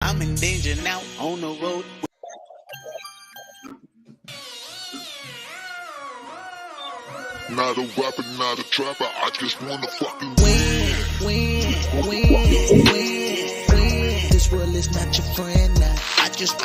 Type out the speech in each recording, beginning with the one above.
I'm in danger now on the road. Not a rapper, not a trapper, I just wanna fucking win. This world is not your friend now. I just.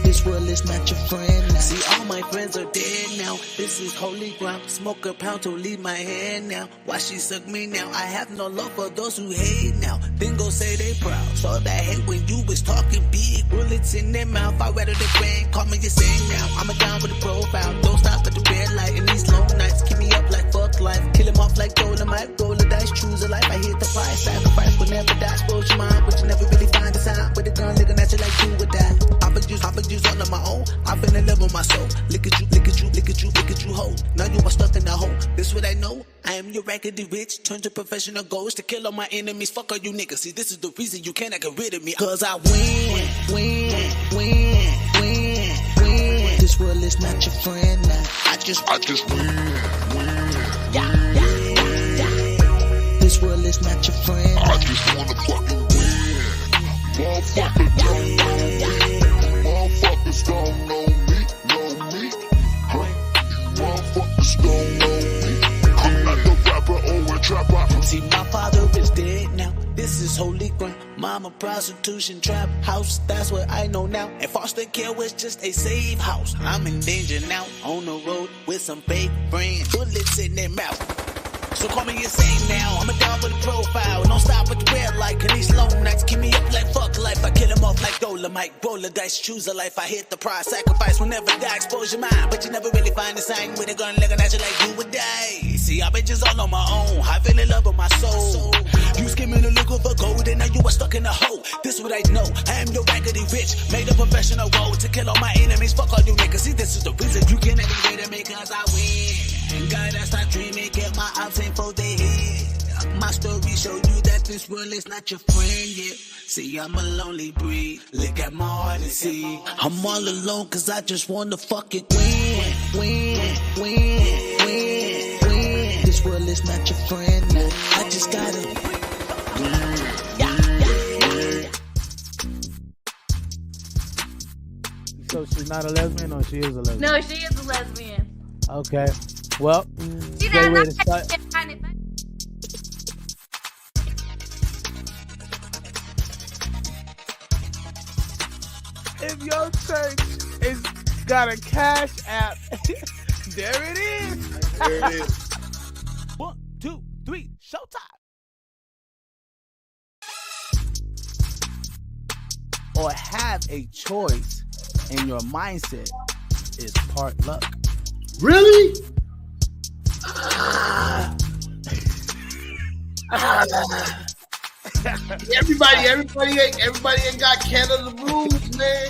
This world is not your friend now. See, all my friends are dead now. This is holy ground. Smoke a pound to leave my head now. Why she suck me now? I have no love for those who hate now. Then go say they proud. Saw that hate when you was talking big. Bullets in their mouth. I rather the friend. Call me your same now. I'm a down with the profile. Don't stop at the red light. In these long nights, keep me up like fuck life. Kill him off like Dolomite. Roll the dice, choose a life. I hit the price. Sacrifice will never die. Expose your mind, but you never really find the sign. With a gun looking at you like you would die. I produce all on my own. I feel in love with my soul. Look at you, hoe. Now you are stuck in the hole. This what I know. I am your raggedy rich. Turn to professional goals to kill all my enemies. Fuck all you niggas. See, this is the reason you cannot get rid of me. Cause I win. This world is not your friend now. I just win. This world is not your friend. I just wanna fucking win. Motherfucker don't know me. Motherfuckers don't know me. Huh? Motherfuckers don't know me. I'm not the rapper or a trapper. See, my father is dead now. This is holy ground. Mama prostitution trap house. That's what I know now. And foster care was just a safe house. I'm in danger now on the road with some fake friends. Bullets in their mouth. So call me insane now. I'm a down with a profile. Don't stop at the red light. Cause these long nights keep me up like fuck life. I kill him off like Dolomite. Roll the dice, choose a life. I hit the prize. Sacrifice will never die. Expose your mind. But you never really find the sign with a gun looking at you like you would die. See, I bitches all on my own. I feel in love with my soul. You skimming the liquor for gold. And now you are stuck in a hole. This what I know. I am your raggedy rich. Made a professional role to kill all my enemies. Fuck all you niggas. See, this is the reason you can't get rid of me. Cause I win. And God, I start dreaming, get my ops in for the head. My story show you that this world is not your friend, yeah. See, I'm a lonely breed. Look at my heart and see. I'm all alone cause I just wanna fucking win. This world is not your friend, nah. I just gotta win. So she's not a lesbian or she is a lesbian? No, she is a lesbian. Okay. Well, She's great not way to start. If your church is got a cash app, there it is. There it is. 1, 2, 3, showtime. Or have a choice in your mindset is part luck. Really? Everybody ain't got Canada rules, man.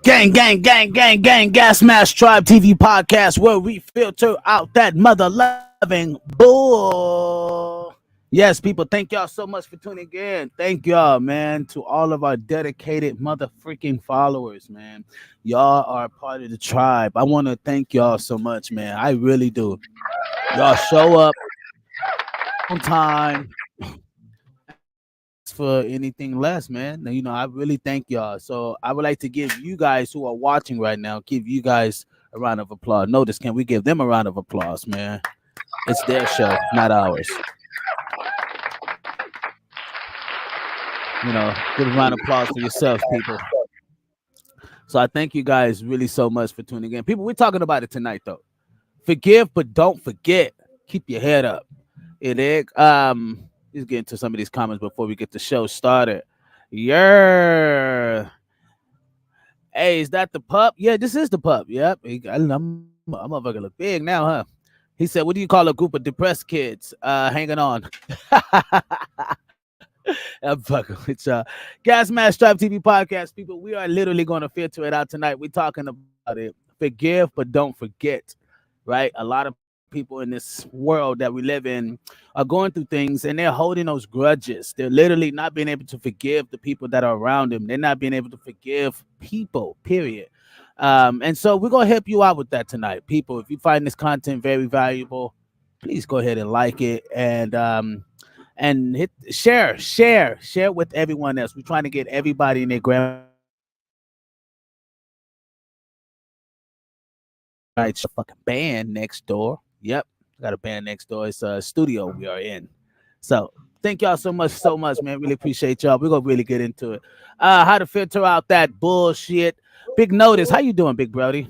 Gang, Gasmasktribe TV podcast where we filter out that mother-loving bull. Yes, people, thank y'all so much for tuning in. Thank y'all, man, to all of our dedicated mother-freaking followers, man. Y'all are part of the tribe. I want to thank y'all so much, man. I really do. Y'all show up on time. For anything less, man. You know, I really thank y'all. So I would like to give you guys who are watching right now, give you guys a round of applause. Notice, can we give them a round of applause, man? It's their show, not ours. You know, give a round of applause for yourselves, people. So I thank you guys really so much for tuning in. People, we're talking about it tonight, though. Forgive, but don't forget. Keep your head up. Let's get into some of these comments before we get the show started. Yeah. Hey, is that the pup? Yeah, this is the pup. Yep. I'm motherfucker look big now, huh? He said, what do you call a group of depressed kids hanging on? I'm fucking with y'all. Gasmasktribe TV podcast, people. We are literally going to filter it out tonight. We're talking about it forgive, but don't forget, right? A lot of people in this world that we live in are going through things and they're holding those grudges. They're literally not being able to forgive the people that are around them. They're not being able to forgive people, period. And so we're going to help you out with that tonight. People, if you find this content very valuable, please go ahead and like it and hit share with everyone else. We're trying to get everybody and their grandma to listen to this. Right, a fucking band next door. Yep, got a band next door. It's a studio we are in. So thank y'all so much, man. Really appreciate y'all. We're gonna really get into it. How to filter out that bullshit. Big Notice. How you doing, Big Brody?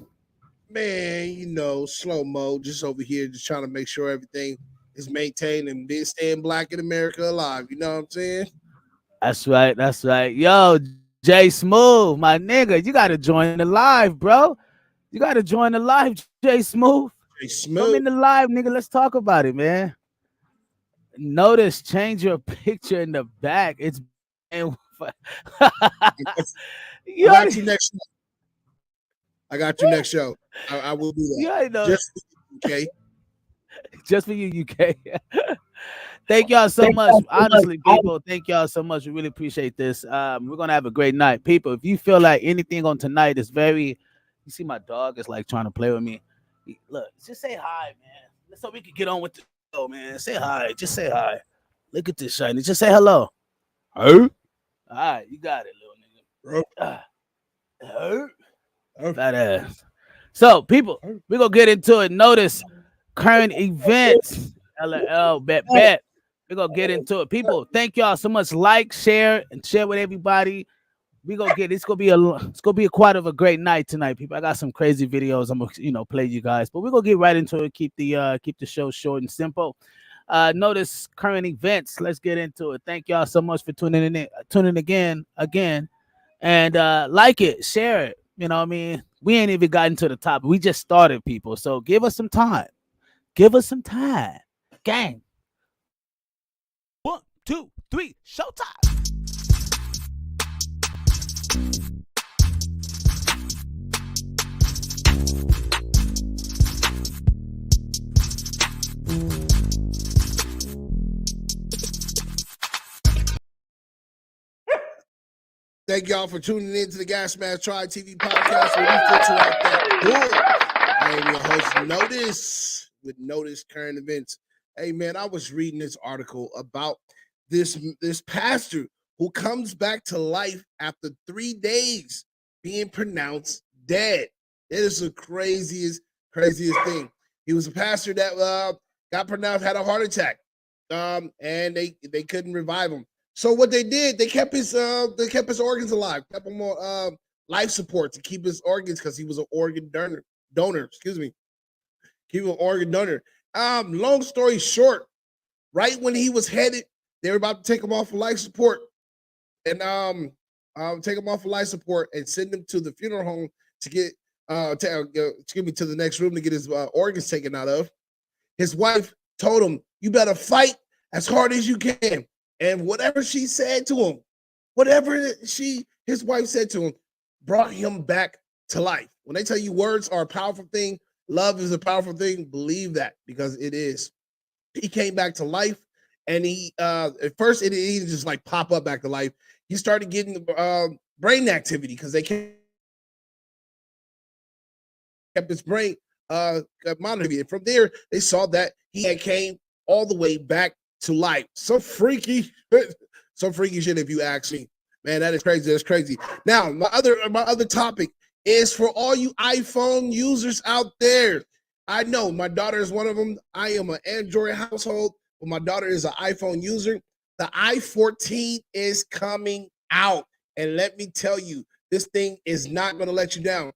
Man, slow mo, just over here, just trying to make sure everything is maintained and staying black in America alive. You know what I'm saying? That's right. That's right. Yo, Jay Smooth, my nigga, you gotta join the live, bro. You gotta join the live, Jay Smooth. Hey, Come in smooth. the live, nigga. Let's talk about it, man. Notice, change your picture in the back. It's been I you got already, you next. I got you next show. I will do that. you already know. Just okay. Just for you, UK. Thank y'all so much. Honestly, people, thank y'all so much. We really appreciate this. We're gonna have a great night. People, if you feel like anything on tonight is very, you see my dog is like trying to play with me. Look, just say hi, man. So we can get on with the show, man. Say hi. Just say hi. Look at this shiny. Just say hello. Hey. All right, you got it, little nigga. Fat ass. So, people, we're gonna get into it. Notice current events. LL bet. We're gonna get into it. People, thank y'all so much. Like, share, and share with everybody. We gonna get it's gonna be a quite of a great night tonight, people. I got some crazy videos I'm gonna play you guys, but we're gonna get right into it. Keep the show short and simple. Notice current events. Let's get into it. Thank y'all so much for tuning again, and like it, share it. You know what I mean? We ain't even gotten to the top. We just started, people. So give us some time. Give us some time. Gang. 1, 2, 3, showtime. Thank y'all for tuning in to the Gasmasktribe TV podcast where we filter out that bull. I am your host, Notice, with Notice Current Events. Hey, man, I was reading this article about this pastor who comes back to life after 3 days being pronounced dead. It is the craziest thing. He was a pastor that got pronounced, had a heart attack, and they couldn't revive him. So what they did, they kept his organs alive, kept him on life support to keep his organs because he was an organ donor. Excuse me, he was an organ donor. Long story short, right when he was headed, they were about to take him off of life support, and take him off of life support and send him to the funeral home to get to the next room to get his organs taken out of. His wife told him, "You better fight as hard as you can." And whatever she said to him, his wife said to him, brought him back to life. When they tell you words are a powerful thing, love is a powerful thing, believe that because it is. He came back to life, and he at first it didn't just like pop up back to life. He started getting brain activity because they kept his brain monitored. From there, they saw that he had came all the way back to life. So freaky shit if you ask me. Man, that is crazy. That's crazy. Now, my other topic is for all you iPhone users out there. I know my daughter is one of them. I am an Android household, but my daughter is an iPhone user. The i14 is coming out. And let me tell you, this thing is not going to let you down.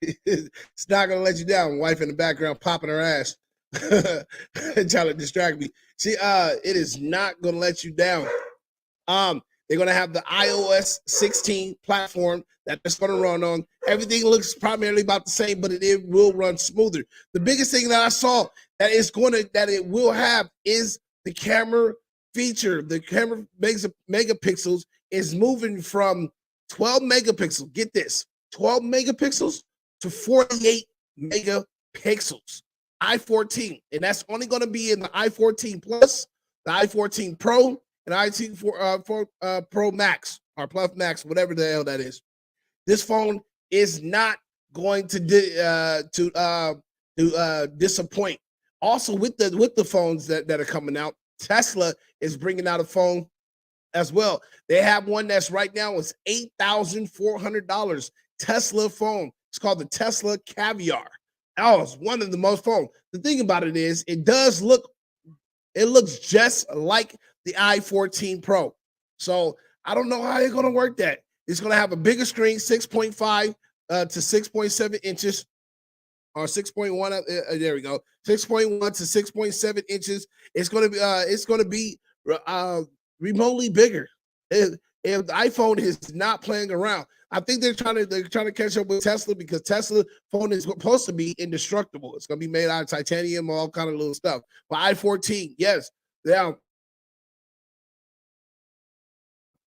It's not going to let you down. Wife in the background popping her ass. Trying to distract me. See, it is not going to let you down. They're going to have the iOS 16 platform that it's going to run on. Everything looks primarily about the same, but it will run smoother. The biggest thing that I saw that it will have is the camera feature. The camera megapixels is moving from 12 megapixels. Get this, 12 megapixels to 48 megapixels. I14, and that's only going to be in the I14 Plus, the I14 Pro, and I14 Pro Max or Plus Max, whatever the hell that is. This phone is not going to disappoint. Also, with the phones that are coming out, Tesla is bringing out a phone as well. They have one that's right now is $8,400 Tesla phone. It's called the Tesla Caviar. Oh, it's one of the most phone. The thing about it is, it looks just like the i14 Pro. So I don't know how they're going to work that. It's going to have a bigger screen, 6.5 to 6.7 inches, or 6.1. There we go, 6.1 to 6.7 inches. It's going to be remotely bigger. If the iPhone is not playing around, I think they're trying to catch up with Tesla, because Tesla phone is supposed to be indestructible. It's going to be made out of titanium, all kind of little stuff. But i14, yes, now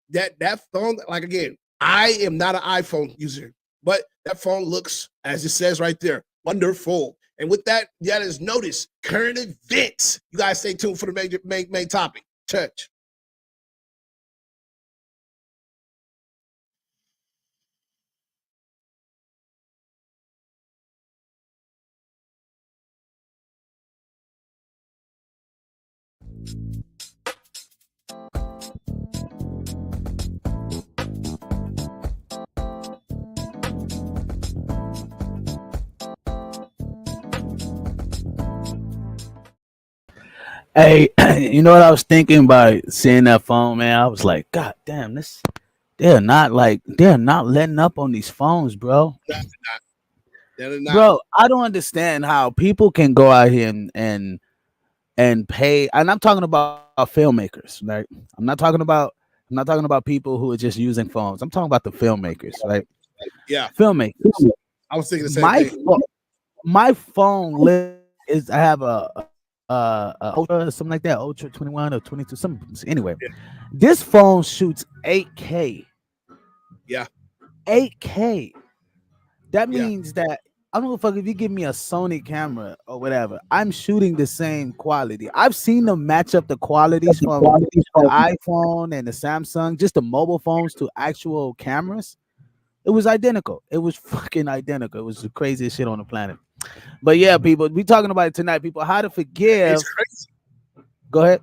that phone, like, again, I am not an iPhone user, but that phone looks, as it says right there, wonderful. And with that is Notice Current Events. You guys stay tuned for the main topic. Church. Hey, you know what I was thinking by seeing that phone, man? I was like, God damn, they're not letting up on these phones, bro. They're not. Bro, I don't understand how people can go out here and pay. And I'm talking about filmmakers, right? I'm not talking about people who are just using phones. I'm talking about the filmmakers, right? Yeah, Filmmakers. I was thinking the same thing. My phone is, I have a Ultra, something like that, Ultra 21 or 22, something. Anyway, this phone shoots 8K. Yeah. 8K. That Yeah. means that I don't give a fuck if you give me a Sony camera or whatever. I'm shooting the same quality. I've seen them match up the qualities from the iPhone and the Samsung, just the mobile phones, to actual cameras. It was identical. It was fucking identical. It was the craziest shit on the planet. But yeah, people, we talking about it tonight, people. How to forgive. It's crazy. Go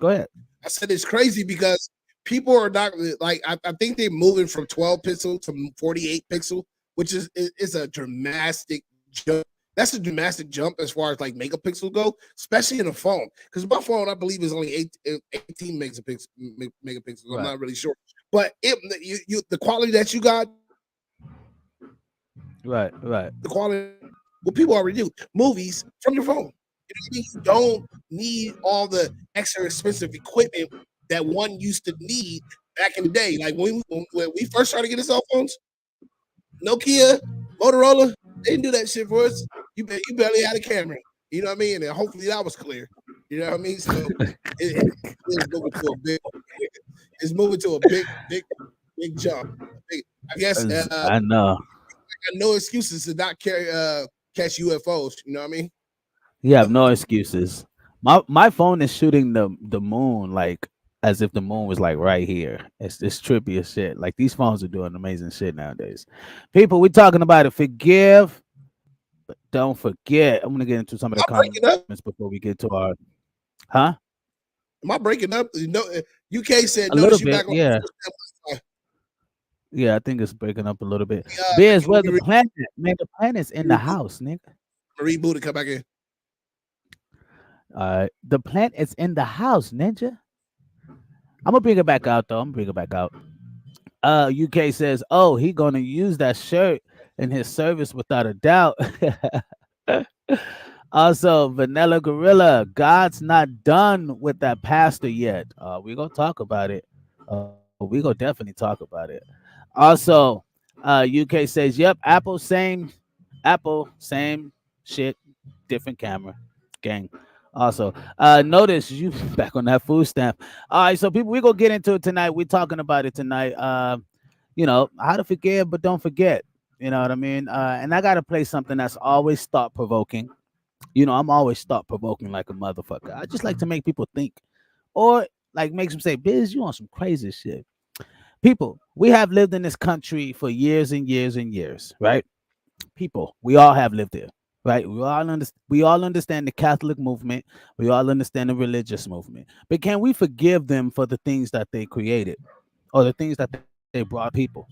ahead. I said it's crazy because people are not like, I think they're moving from 12 pixel to 48 pixel, which is a dramatic jump. That's a dramatic jump as far as like megapixels go, especially in a phone. Because my phone, I believe, is only 18 megapixels. Right. I'm not really sure, but the quality that you got, Right. the quality, what people already do, movies from your phone. You don't need all the extra expensive equipment that one used to need back in the day. Like when we first started getting cell phones, Nokia, Motorola, they didn't do that shit for us. You barely had a camera. You know what I mean? And hopefully that was clear. You know what I mean? So it's moving to a big. It's moving to a big jump. I guess I know. got no excuses to not catch UFOs. You know what I mean? You have no excuses. My phone is shooting the moon like as if the moon was like right here. It's trippy as shit. Like these phones are doing amazing shit nowadays. People, we're talking about it. Forgive, but don't forget. I'm gonna get into some of the comments before we get to our huh? Am I breaking up? You know, UK said A no. little You bit, back on. yeah. Yeah, I think it's breaking up a little bit. Bears, where the planet, man, the planet's in the house, nigga. Reboot and come back in. The plant is in the house, ninja. I'm gonna bring it back out though. UK says, "Oh, he gonna use that shirt in his service without a doubt." Also, Vanilla Gorilla, God's not done with that pastor yet. We're gonna talk about it. We're gonna definitely talk about it. Also, UK says, "Yep, Apple, same shit, different camera, gang." Also, notice you back on that food stamp. All right, so people, we're gonna get into it tonight. We're talking about it tonight. You know, how to forgive, but don't forget. You know what I mean? And I gotta play something that's always thought provoking. You know, I'm always thought provoking like a motherfucker. I just like to make people think, or like makes them say, "Biz, you on some crazy shit." People, we have lived in this country for years and years and years, right? People, we all have lived there, right? We all understand the Catholic movement. We all understand the religious movement. But can we forgive them for the things that they created or the things that they brought people?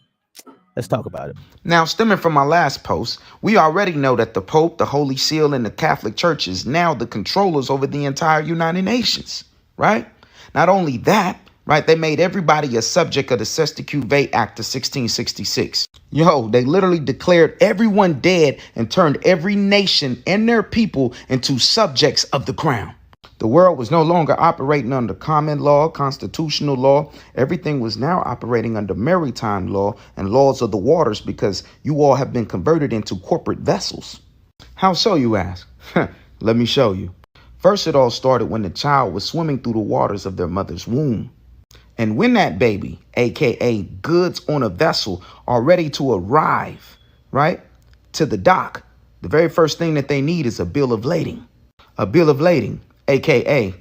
Let's talk about it. Now, stemming from my last post, we already know that the Pope, the Holy See, and the Catholic Church is now the controllers over the entire United Nations, right? Not only that, right, they made everybody a subject of the Sesquiculvet Act of 1666. Yo, they literally declared everyone dead and turned every nation and their people into subjects of the crown. The world was no longer operating under common law, constitutional law. Everything was now operating under maritime law and laws of the waters because you all have been converted into corporate vessels. How so, you ask? Let me show you. First, it all started when the child was swimming through the waters of their mother's womb. And when that baby, aka goods on a vessel, are ready to arrive, right, to the dock, the very first thing that they need is a bill of lading. A bill of lading, aka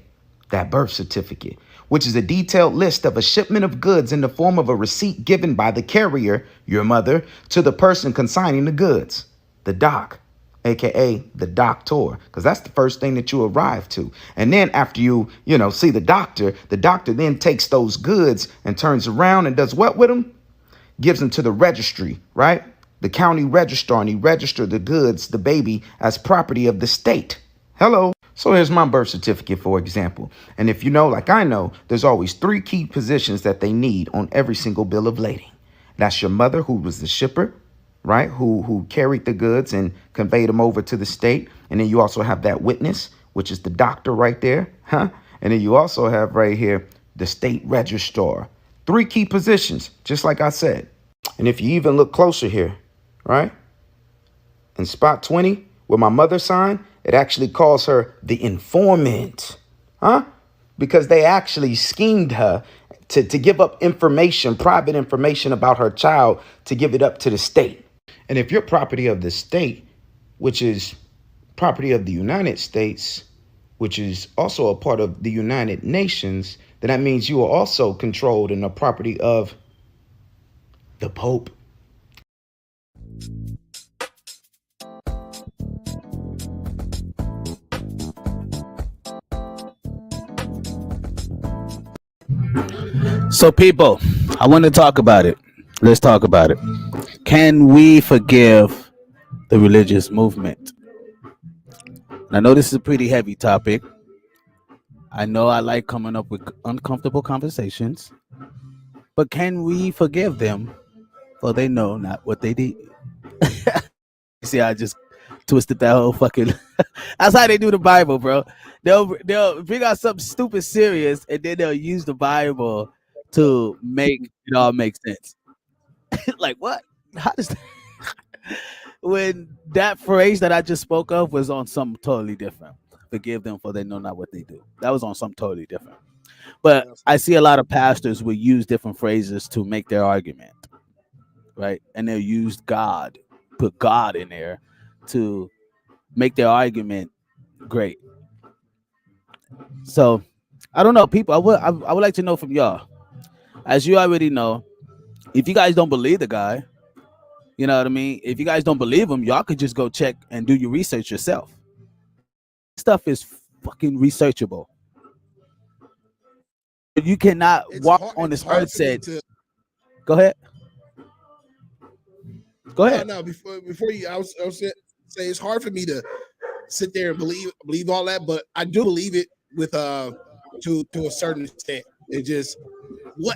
that birth certificate, which is a detailed list of a shipment of goods in the form of a receipt given by the carrier, your mother, to the person consigning the goods, the doc, aka the doctor, because that's the first thing that you arrive to. And then after you see the doctor then takes those goods and turns around and does what with them? Gives them to the registry, right? The county registrar, and he registered the goods, the baby, as property of the state. Hello. So here's my birth certificate, for example. And if you know, like I know, there's always 3 key positions that they need on every single bill of lading. That's your mother, who was the shipper, right? Who carried the goods and conveyed them over to the state. And then you also have that witness, which is the doctor right there. And then you also have right here, the state registrar. 3 key positions, just like I said. And if you even look closer here, right? In spot 20, where my mother signed, it actually calls her the informant, because they actually schemed her to give up information, private information about her child, to give it up to the state. And if you're property of the state, which is property of the United States, which is also a part of the United Nations, then that means you are also controlled and a property of the Pope. So, people, I want to talk about it. Let's talk about it. Can we forgive the religious movement? And I know this is a pretty heavy topic. I know I like coming up with uncomfortable conversations, but can we forgive them for they know not what they did? See, I just twisted that whole fucking. That's how they do the Bible, bro. They'll bring out something stupid serious, and then they'll use the Bible to make it all make sense. Like what? How does that? When that phrase that I just spoke of was on something totally different. Forgive them for they know not what they do. That was on something totally different. But I see a lot of pastors will use different phrases to make their argument, right? And they'll use God, put God in there to make their argument great. So I don't know, people. I would like to know from y'all. As you already know, if you guys don't believe the guy, you know what I mean? If you guys don't believe him, y'all could just go check and do your research yourself. Stuff is fucking researchable. You cannot walk on this earth said. Go ahead. Go ahead. No, before you, I was say it's hard for me to sit there and believe all that, but I do believe it with to a certain extent. It just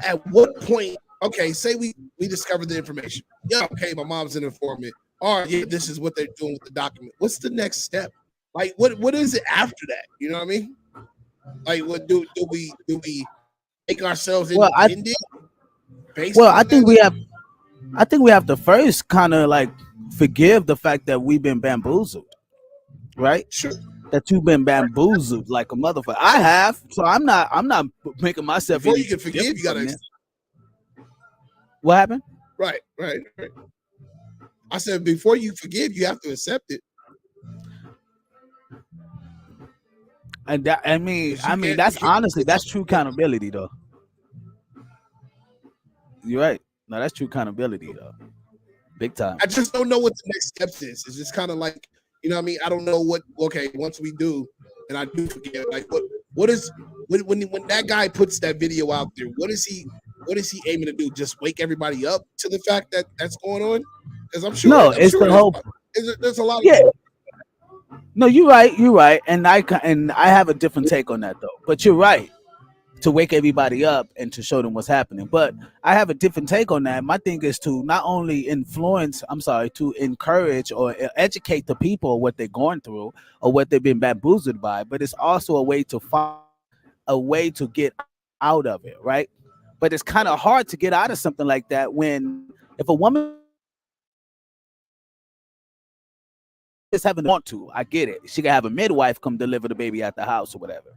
at what point? Okay, say we discovered the information. Yeah, okay, my mom's an informant. All right, yeah, this is what they're doing with the document. What's the next step? Like, what is it after that? You know what I mean? Like, what do we make ourselves independent? I think we have to first kind of like forgive the fact that we've been bamboozled, right? Sure. That you've been bamboozled like a motherfucker. I have, so I'm not making myself. Before you can forgive, you gotta. What happened? Right. I said before you forgive, you have to accept it. And that, I mean, that's honestly, that's true accountability, though. You're right. No, that's true accountability, though. Big time. I just don't know what the next steps is. It's just kind of like, you know what I mean? I don't know what, okay, once we do, and I do forgive, like what is, when that guy puts that video out there, what is he aiming to do? Just wake everybody up to the fact that that's going on? Because I'm sure, it's the whole. There's a lot of. Yeah. No, you're right, and I have a different take on that, though. But you're right, to wake everybody up and to show them what's happening. But I have a different take on that. My thing is to not only to encourage or educate the people what they're going through or what they've been bamboozled by, but it's also a way to find a way to get out of it, right? But it's kind of hard to get out of something like that when if a woman is having want to, I get it. She can have a midwife come deliver the baby at the house or whatever.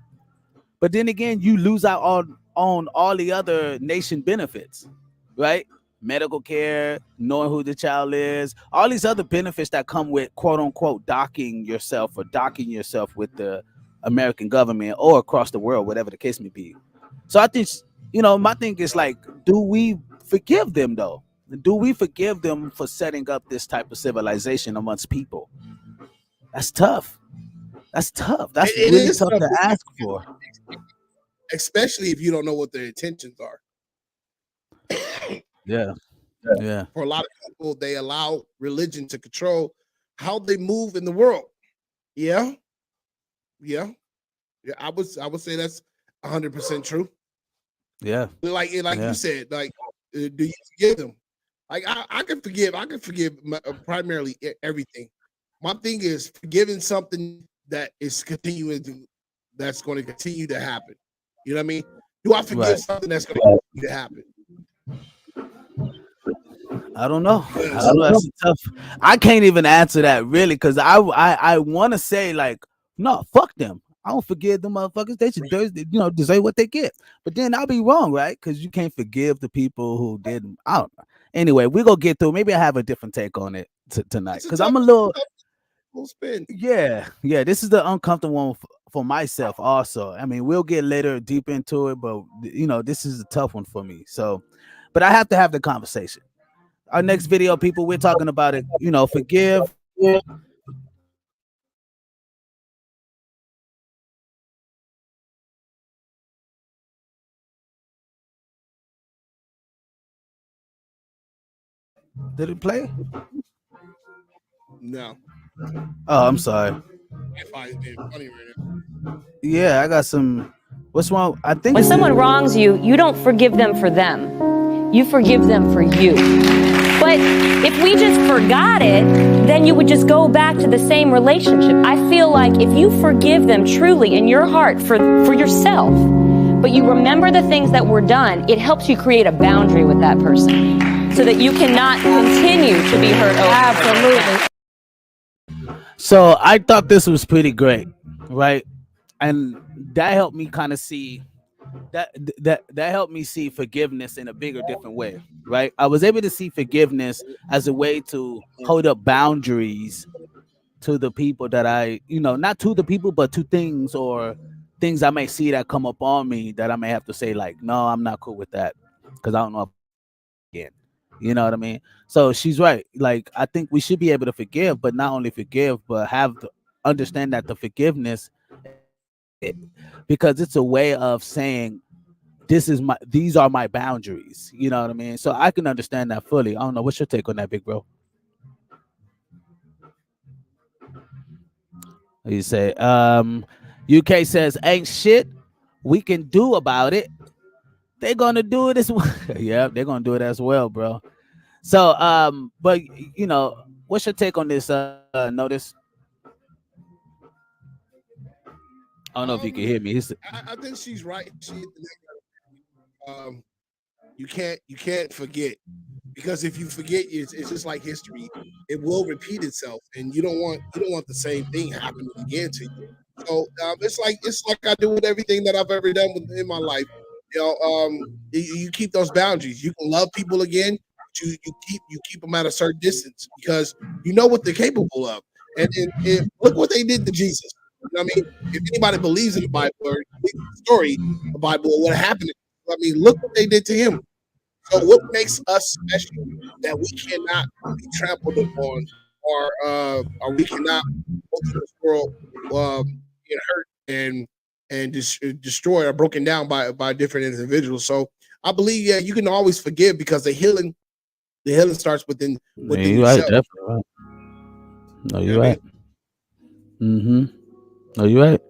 But then again, you lose out on all the other nation benefits, right? Medical care, knowing who the child is, all these other benefits that come with quote unquote docking yourself with the American government or across the world, whatever the case may be. So I think, my thing is like, do we forgive them though? Do we forgive them for setting up this type of civilization amongst people? That's tough. That's really tough to ask for. Especially if you don't know what their intentions are. Yeah. For a lot of people, they allow religion to control how they move in the world. Yeah. I would say that's 100% true. Yeah. Like you said, like, do you forgive them? Like I can forgive. Primarily everything. My thing is forgiving something that is that's going to continue to happen. You know what I mean? Do I forgive something that's going to continue to happen? I don't know. That's tough. I can't even answer that really because I want to say like, no, fuck them. I don't forgive them motherfuckers. They should deserve what they get. But then I'll be wrong, right? Because you can't forgive the people who did. I don't know. Anyway, we're gonna get through. Maybe I have a different take on it tonight because I'm a little. Spin. Yeah. This is the uncomfortable one for myself also. I mean, we'll get later deep into it, but this is a tough one for me. So, but I have to have the conversation. Our next video, people, we're talking about it. Forgive. Did it play? No. Oh, I'm sorry. Yeah, I got some. What's wrong? I think when someone wrongs you, you don't forgive them for them. You forgive them for you. But if we just forgot it, then you would just go back to the same relationship. I feel like if you forgive them truly in your heart for yourself, but you remember the things that were done, it helps you create a boundary with that person so that you cannot continue to be hurt over. Absolutely. So I thought this was pretty great, right? And that helped me kind of see that helped me see forgiveness in a bigger, different way, right? I was able to see forgiveness as a way to hold up boundaries to the people that not to the people, but to things or things I may see that come up on me that I may have to say like, no, I'm not cool with that because I don't know if again. You know what I mean? So she's right. Like, I think we should be able to forgive, but not only forgive, but have to understand that the forgiveness, because it's a way of saying, these are my boundaries. You know what I mean? So I can understand that fully. I don't know. What's your take on that, big bro? You say, UK says, ain't shit we can do about it. They're gonna do it as well. Yeah, they're gonna do it as well, bro. So, but what's your take on this? Notice. I don't know if you can hear me. I think she's right. You can't forget, because if you forget, it's just like history. It will repeat itself, and you don't want the same thing happening again to you. So it's like I do with everything that I've ever done in my life. You keep those boundaries. You can love people again, you keep them at a certain distance because you know what they're capable of. And look what they did to Jesus. You know what I mean? If anybody believes in the Bible or the story, the Bible, or what happened, I mean, look what they did to him. So what makes us special that we cannot be trampled upon, or we cannot go through this world get hurt and destroyed or broken down by different individuals. So I believe you can always forgive because the healing starts within You're right, yourself. definitely right. No, You you're know what I right. No, you're right.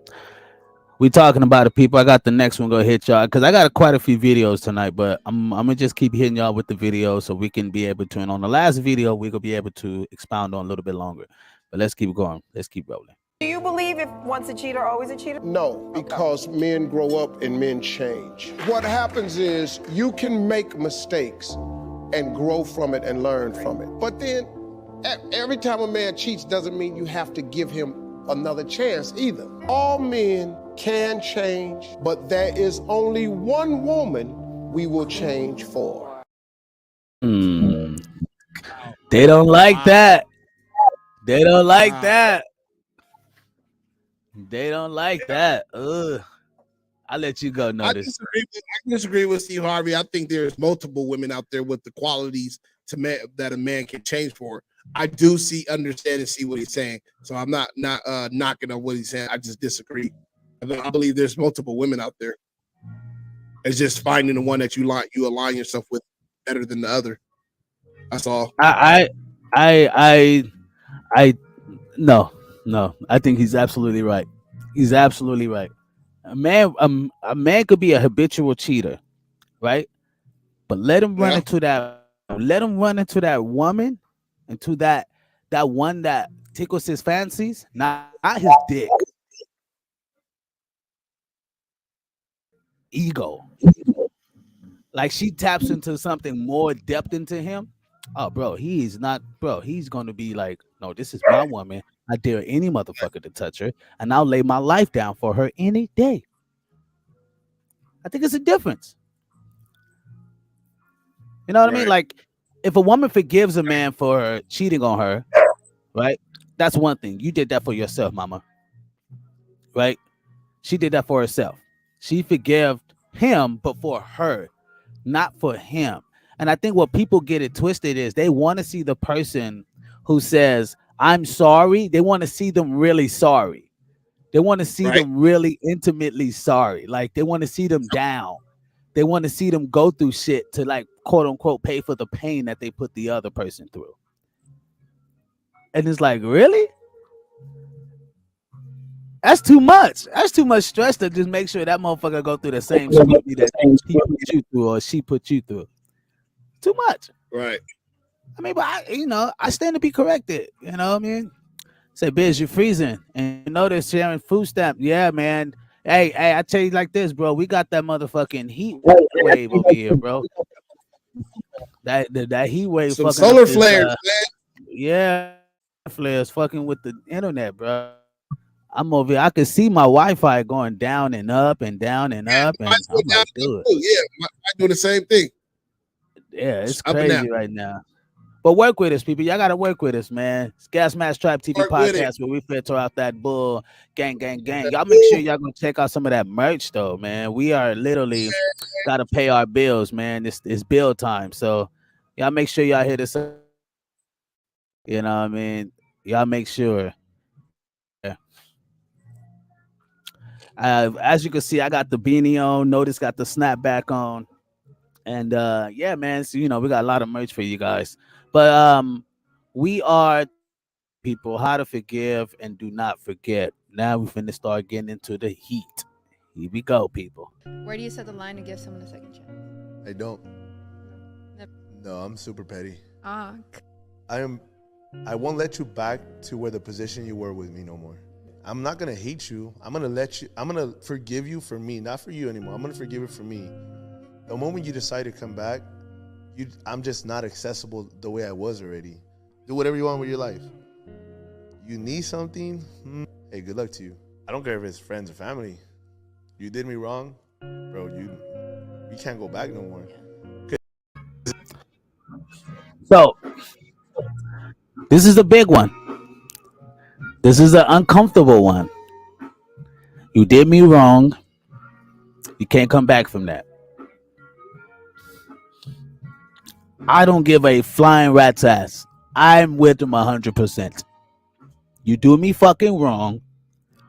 We talking about it, people. I got the next one gonna hit y'all because I got quite a few videos tonight, but I'm gonna just keep hitting y'all with the video so we can be able to. And on the last video, we're gonna be able to expound on a little bit longer. But let's keep going. Let's keep rolling. Do you believe if once a cheater, always a cheater? No, because men grow up and men change. What happens is you can make mistakes and grow from it and learn from it. But then every time a man cheats doesn't mean you have to give him another chance either. All men can change, but there is only one woman we will change for. They don't like that. They don't like that. They don't like that. Ugh. I'll let you go, Notice. I disagree with Steve Harvey. I think there's multiple women out there with the qualities that a man can change for. I do understand and see what he's saying. So I'm not knocking on what he's saying. I just disagree. I believe there's multiple women out there. It's just finding the one that you align yourself with better than the other. That's all. No. I think he's absolutely right. He's absolutely right. A man could be a habitual cheater, right? But let him run into that. Let him run into that woman, into that one that tickles his fancies, not his dick. Ego. Like she taps into something more depth into him. Oh, bro, he's going to be like, no, this is my woman. I dare any motherfucker to touch her, and I'll lay my life down for her any day. I think it's a difference. You know what I mean? Like, if a woman forgives a man for cheating on her, right? That's one thing. You did that for yourself, mama. Right? She did that for herself. She forgave him, but for her, not for him. And I think what people get it twisted is they want to see the person who says, I'm sorry. They want to see them really sorry. They want to see them really intimately sorry. Like they want to see them down. They want to see them go through shit to like, quote unquote, pay for the pain that they put the other person through. And it's like, really? That's too much. That's too much stress to just make sure that motherfucker go through the same scrutiny that he put you through or she put you through. Too much. Right. I mean, but I stand to be corrected. You know what I mean? Say, Biz, you're freezing. And you know they're sharing food stamp. Yeah, man. Hey, I tell you like this, bro. We got that motherfucking heat wave over here, bro. That heat wave. Some solar flares, man. Yeah, flares fucking with the internet, bro. I'm over here. I can see my Wi-Fi going down and up and down and up. And I'm like, dude. Yeah, I do the same thing. Yeah, it's crazy right now. But work with us, people. Y'all gotta work with us, man. It's Gasmasktribe TV podcast where we filter out that bull, gang. Y'all make sure y'all gonna check out some of that merch, though, man. We are literally gotta pay our bills, man. It's bill time, so y'all make sure y'all hit us up. You know what I mean? Y'all make sure. Yeah. As you can see, I got the beanie on. Notice got the snapback on. And yeah, man, so we got a lot of merch for you guys. But we are people how to forgive and do not forget. Now we're finna start getting into the heat. Here we go, people. Where do you set the line to give someone a second chance? I don't. No, I'm super petty. Ah. I won't let you back to where the position you were with me no more. I'm not gonna hate you. I'm gonna forgive you for me, not for you anymore. I'm gonna forgive you for me. The moment you decide to come back, I'm just not accessible the way I was already. Do whatever you want with your life. You need something? Hey, good luck to you. I don't care if it's friends or family. You did me wrong, bro. You can't go back no more. So this is a big one. This is an uncomfortable one. You did me wrong. You can't come back from that. I don't give a flying rat's ass. I'm with him 100%. You do me fucking wrong.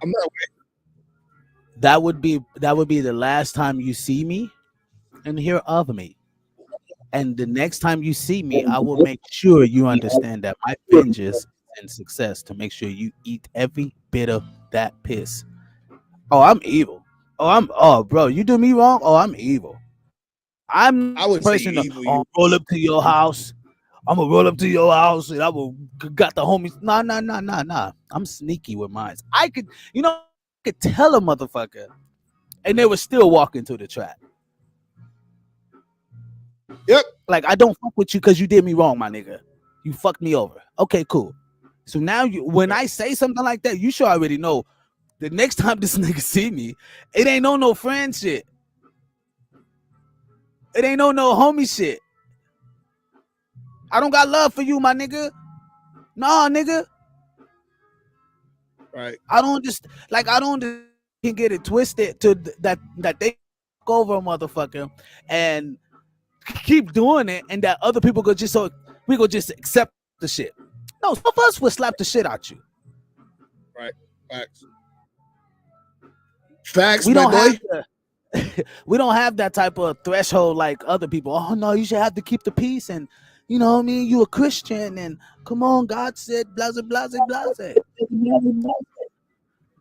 I'm not. That would be the last time you see me and hear of me. And the next time you see me, I will make sure you understand that my vengeance and success to make sure you eat every bit of that piss. Oh, I'm evil. Oh, bro, you do me wrong. Oh, I'm evil. I'm I the would say person you to evil. You roll up to your house. I'm gonna roll up to your house and I will got the homies. Nah, nah, nah, nah, nah. I'm sneaky with mine. I could, I could tell a motherfucker, and they would still walk into the trap. Yep. Like I don't fuck with you because you did me wrong, my nigga. You fucked me over. Okay, cool. So now when I say something like that, you should already know. The next time this nigga see me, it ain't no friend shit. It ain't no homie shit. I don't got love for you, my nigga. Nah, nigga. Right. I don't just like I don't can get it twisted to that they fuck over a motherfucker and keep doing it, and that other people we go just accept the shit. No, some of us would slap the shit out you. Right. Facts. Facts, We my don't boy. have we don't have that type of threshold like other people. Oh no, you should have to keep the peace, and you know what I mean. You a Christian, and come on, God said, blase, blase, blase.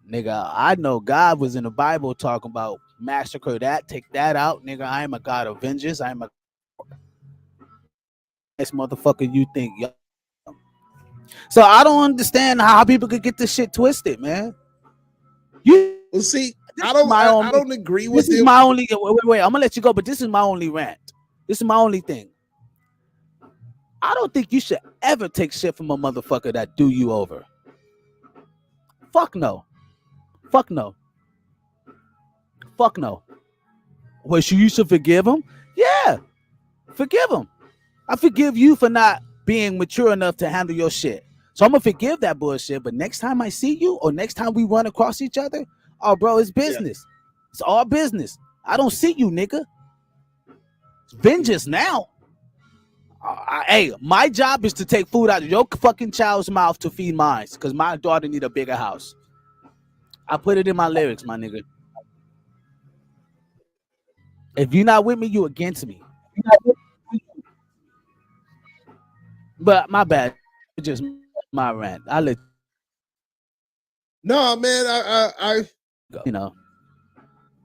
Nigga, I know God was in the Bible talking about massacre that, take that out, nigga. I am a God of vengeance. I am a nice motherfucker. You think, yo? So I don't understand how people could get this shit twisted, man. Well, see, This I is my only. don't agree with This is him. my only. Wait. I'm gonna let you go, but this is my only rant. This is my only thing. I don't think you should ever take shit from a motherfucker that do you over. Fuck no. Fuck no. Fuck no. Well, you should forgive him? Yeah. Forgive him. I forgive you for not being mature enough to handle your shit. So I'm gonna forgive that bullshit. But next time I see you or next time we run across each other, oh bro, it's business. Yeah. It's all business. I don't see you, nigga. It's vengeance now. Hey, my job is to take food out of your fucking child's mouth to feed mine, because my daughter need a bigger house. I put it in my lyrics, my nigga. If you're not with me, you against me. But my bad. It's just my rant. I let. No, man. I you know.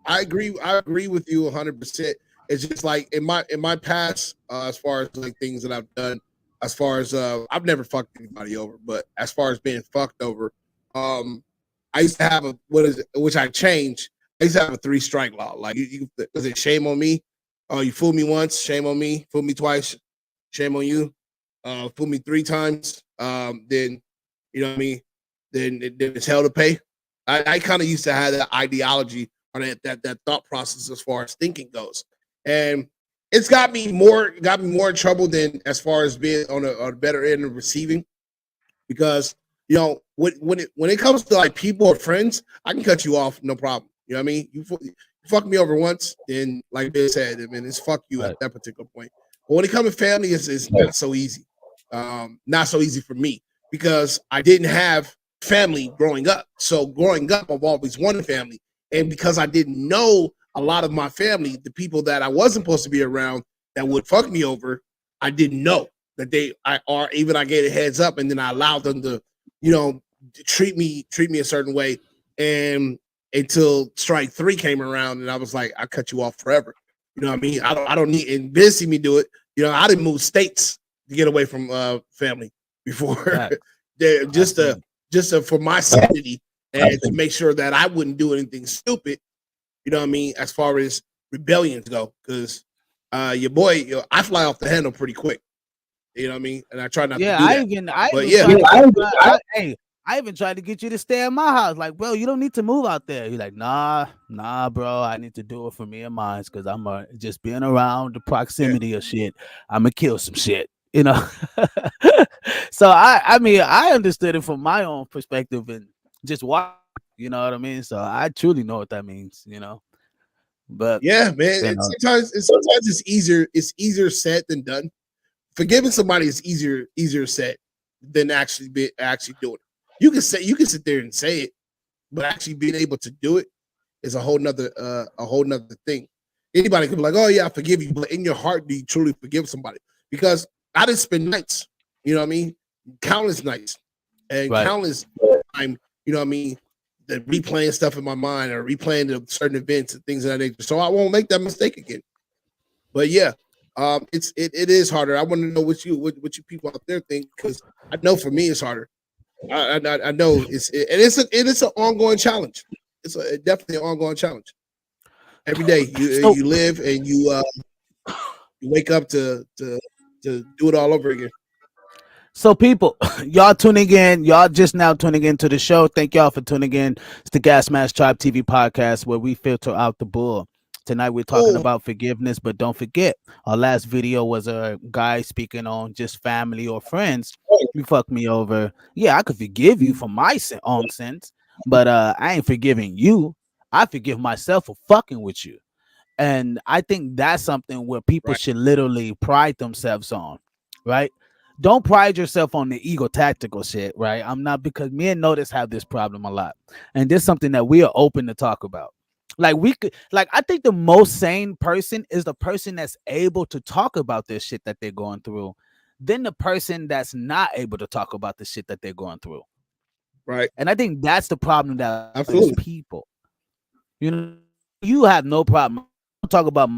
I agree. I agree with you 100%. It's just like in my past, as far as like things that I've done, as far as I've never fucked anybody over, but as far as being fucked over, I used to have which I changed. I used to have a 3-strike law. Like was it shame on me? Oh, you fooled me once, shame on me. Fooled me twice, shame on you. Fooled me 3 times, then you know what I mean. Then it's hell to pay. I kind of used to have that ideology or that thought process as far as thinking goes, and it's got me more in trouble than as far as being on a better end of receiving, because when it comes to like people or friends, I can cut you off no problem. You know what I mean? You fuck me over once, then like Bill said, I mean it's fuck you at that particular point. But when it comes to family, it's not so easy. Not so easy for me because I didn't have family growing up. So growing up, I've always wanted family. And because I didn't know a lot of my family, the people that I wasn't supposed to be around that would fuck me over, I didn't know that I gave a heads up, and then I allowed them to, treat me a certain way. And until strike 3 came around, and I was like, I cut you off forever. You know what I mean? I don't need, and Ben see me do it. I didn't move states to get away from family before. just for my sanity and to make sure that I wouldn't do anything stupid. You know what I mean? As far as rebellions go, because your boy, I fly off the handle pretty quick. You know what I mean? And I try not to do that. I even tried to get you to stay in my house. Like, bro, you don't need to move out there. You're like, nah, bro. I need to do it for me and mine because I'm just being around the proximity of shit. I'm gonna kill some shit. you know. So I mean, I understood it from my own perspective and just watch, you know what I mean? So I truly know what that means, you know. But Yeah, man. you And know, sometimes it's easier. It's easier said than done. Forgiving somebody is easier said than actually doing it. You can sit there and say it, but actually being able to do it is a whole nother thing. Anybody can be like, "Oh yeah, I forgive you," but in your heart, do you truly forgive somebody? Because I didn't spend nights, you know what I mean, countless nights and right. countless time, you know what I mean, the replaying stuff in my mind or replaying the certain events and things of that nature. So I won't make that mistake again. But yeah, it is harder. I want to know what you people out there think because I know for me it's harder. I know it is an ongoing challenge. It's definitely an ongoing challenge. Every day So you live and you wake up to do it all over again. So, people, y'all tuning in, y'all just now tuning into the show. Thank y'all for tuning in. It's the Gasmasktribe TV podcast where we filter out the bull. Tonight we're talking Oh, about forgiveness, but don't forget, our last video was a guy speaking on just family or friends. You fucked me over. Yeah, I could forgive you for my own sins, but I ain't forgiving you. I forgive myself for fucking with you. And I think that's something where people right. should literally pride themselves on, right? Don't pride yourself on the ego tactical shit, right? I'm not, because me and Notice have this problem a lot. And this is something that we are open to talk about. Like we could, like, I think the most sane person is the person that's able to talk about this shit that they're going through, than the person that's not able to talk about the shit that they're going through. Right. And I think that's the problem that is Absolutely. people. You know, you have no problem talk about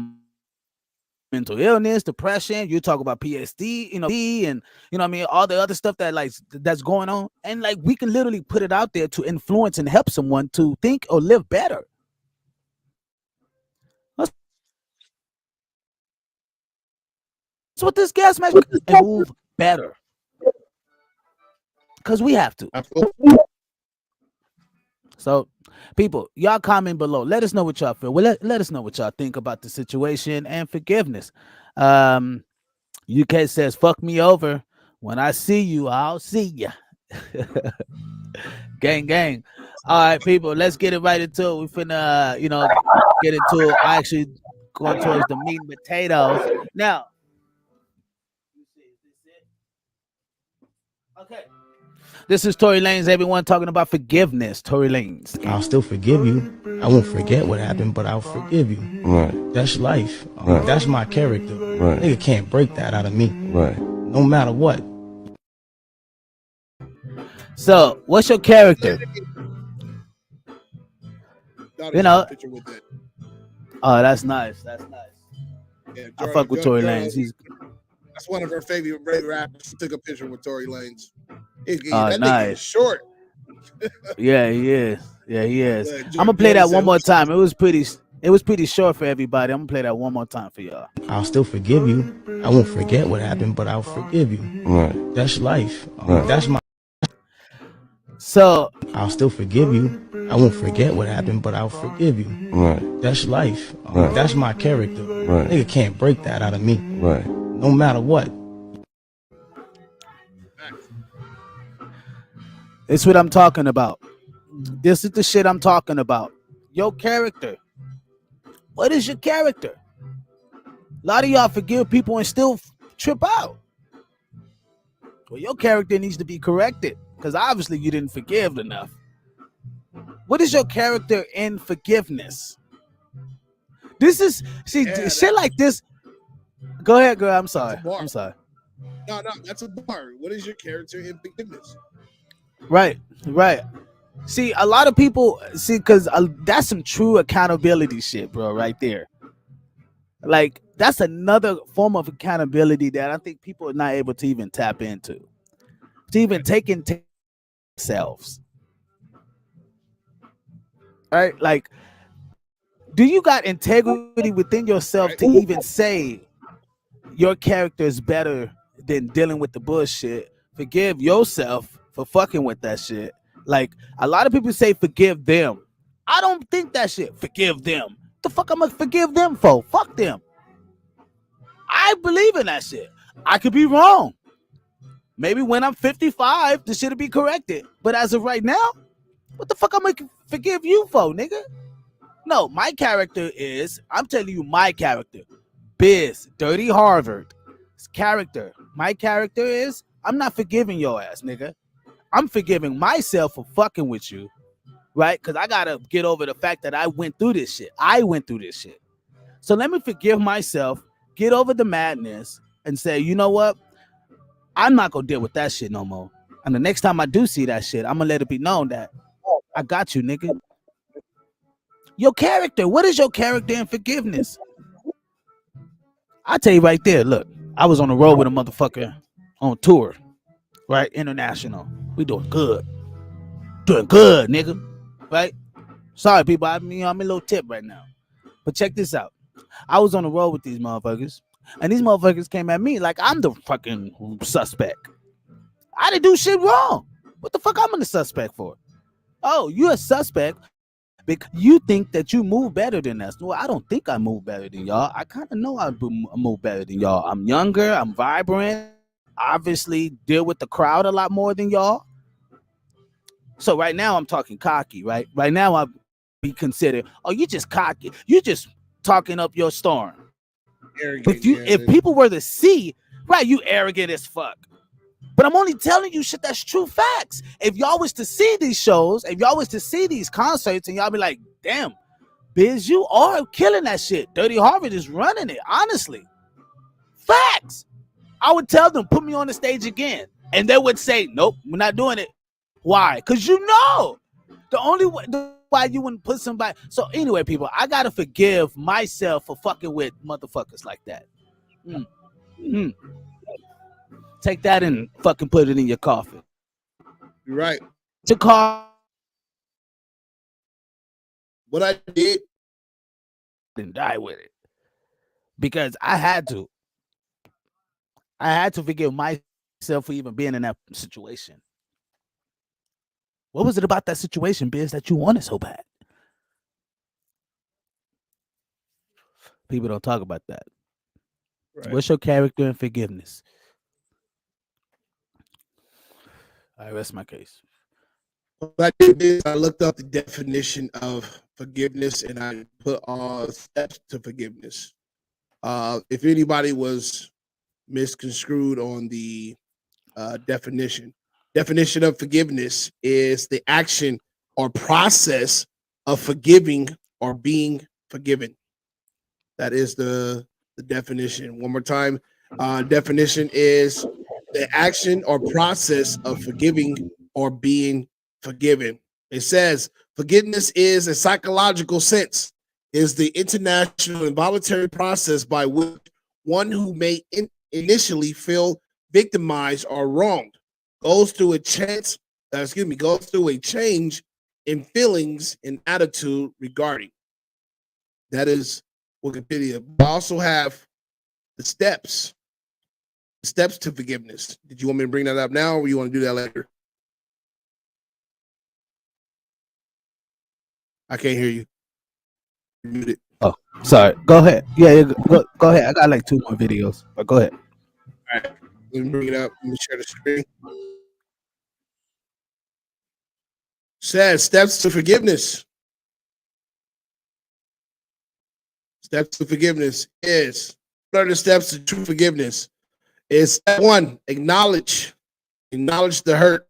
mental illness, depression. You talk about PSD, you know, and you know what I mean, all the other stuff that like that's going on, and like we can literally put it out there to influence and help someone to think or live better. That's what this gas mask and move better because we have to. Absolutely. So, people, y'all comment below. Let us know what y'all feel. Well, let us know what y'all think about the situation and forgiveness. UK says, "Fuck me over. When I see you, I'll see ya." Gang, gang. All right, people, let's get it right into it. We finna, you know, get into actually going towards the meat and potatoes. Now, okay. This is Tory Lanez, everyone talking about forgiveness. Tory Lanez. I'll still forgive you. I won't forget what happened, but I'll forgive you. Right. That's life. Right. That's my character. Right. Nigga can't break that out of me. Right. No matter what. So, what's your character? You know. Oh, that's nice. That's nice. Yeah, I fuck with Tory Lanez. He's that's one of her favorite rappers. She took a picture with Tory Lanez. nice. That nigga is short. Yeah, he is. Yeah, he is. Yeah, I'm gonna play that one more time. It was pretty short for everybody. I'm gonna play that one more time for y'all. I'll still forgive you. I won't forget what happened, but I'll forgive you. Right. That's life. Right. That's my. So I'll still forgive you. I won't forget what happened, but I'll forgive you. Right. That's life. Right. That's my character. Right. Nigga can't break that out of me. Right. No matter what. it's what I'm talking about. This is the shit I'm talking about. Your character. What is your character? A lot of y'all forgive people and still trip out. Well, your character needs to be corrected because obviously you didn't forgive enough. What is your character in forgiveness? This is shit like this. Go ahead, girl. I'm sorry. I'm sorry. No, that's a bar. What is your character in forgiveness? Right. See, a lot of people because that's some true accountability shit, bro. Right there. Like that's another form of accountability that I think people are not able to even tap into, to even take into themselves. Right? Like, do you got integrity within yourself to even say your character is better than dealing with the bullshit? Forgive yourself for fucking with that shit. Like a lot of people say forgive them. I don't think that shit. Forgive them. The fuck I'm gonna forgive them for? Fuck them. I believe in that shit. I could be wrong. Maybe when I'm 55, this shit'll be corrected. But as of right now, what the fuck I'm gonna forgive you for, nigga? No, my character is, I'm telling you my character. Biz, Dirty Harvard. Character. My character is, I'm not forgiving your ass, nigga. I'm forgiving myself for fucking with you, right? Because I gotta get over the fact that I went through this shit. So let me forgive myself, get over the madness, and say, you know what? I'm not gonna deal with that shit no more. And the next time I do see that shit, I'm gonna let it be known that I got you, nigga. Your character. What is your character in forgiveness? I tell you right there. Look, I was on the road with a motherfucker on tour, right? International. We doing good, nigga. Right? Sorry, people. I'm a little tip right now. But check this out. I was on the road with these motherfuckers, and these motherfuckers came at me like I'm the fucking suspect. I didn't do shit wrong. What the fuck I'm the suspect for? Oh, you a suspect because you think that you move better than us. Well, I don't think I move better than y'all. I kind of know I move better than y'all. I'm younger. I'm vibrant. Obviously, deal with the crowd a lot more than y'all. So right now, I'm talking cocky, right? Right now, I be considered, oh, you just cocky. You just talking up your storm. Arrogant, If people were to see, right, you arrogant as fuck. But I'm only telling you shit that's true facts. If y'all was to see these shows, if y'all was to see these concerts, and y'all be like, damn, Biz, you are killing that shit. Dirty Harvard is running it, honestly. Facts. I would tell them, put me on the stage again. And they would say, nope, we're not doing it. Why? Because you know. The only way why you wouldn't put somebody. So anyway, people, I got to forgive myself for fucking with motherfuckers like that. Take that and fucking put it in your coffin. You're right. To call what I did and die with it. Because I had to. I had to forgive myself for even being in that situation. What was it about that situation, Biz, that you wanted so bad? People don't talk about that. Right. What's your character in forgiveness? I rest my case. What I did is I looked up the definition of forgiveness and I put steps to forgiveness. If anybody was misconstrued on the definition of forgiveness is the action or process of forgiving or being forgiven. That is the definition. One more time. Definition is the action or process of forgiving or being forgiven. It says forgiveness is a psychological sense, is the international and voluntary process by which one who may initially feel victimized or wronged goes through a change in feelings and attitude regarding. That is Wikipedia. I also have the steps to forgiveness. Did you want me to bring that up now, or you want to do that later? I can't hear you. You're muted. Oh, sorry. Go ahead. Yeah, go ahead. I got like 2 more videos, but go ahead. All right. Let me bring it up. Let me share the screen. Says steps to forgiveness. Steps to forgiveness is, what are the steps to true forgiveness? Is step 1, acknowledge the hurt.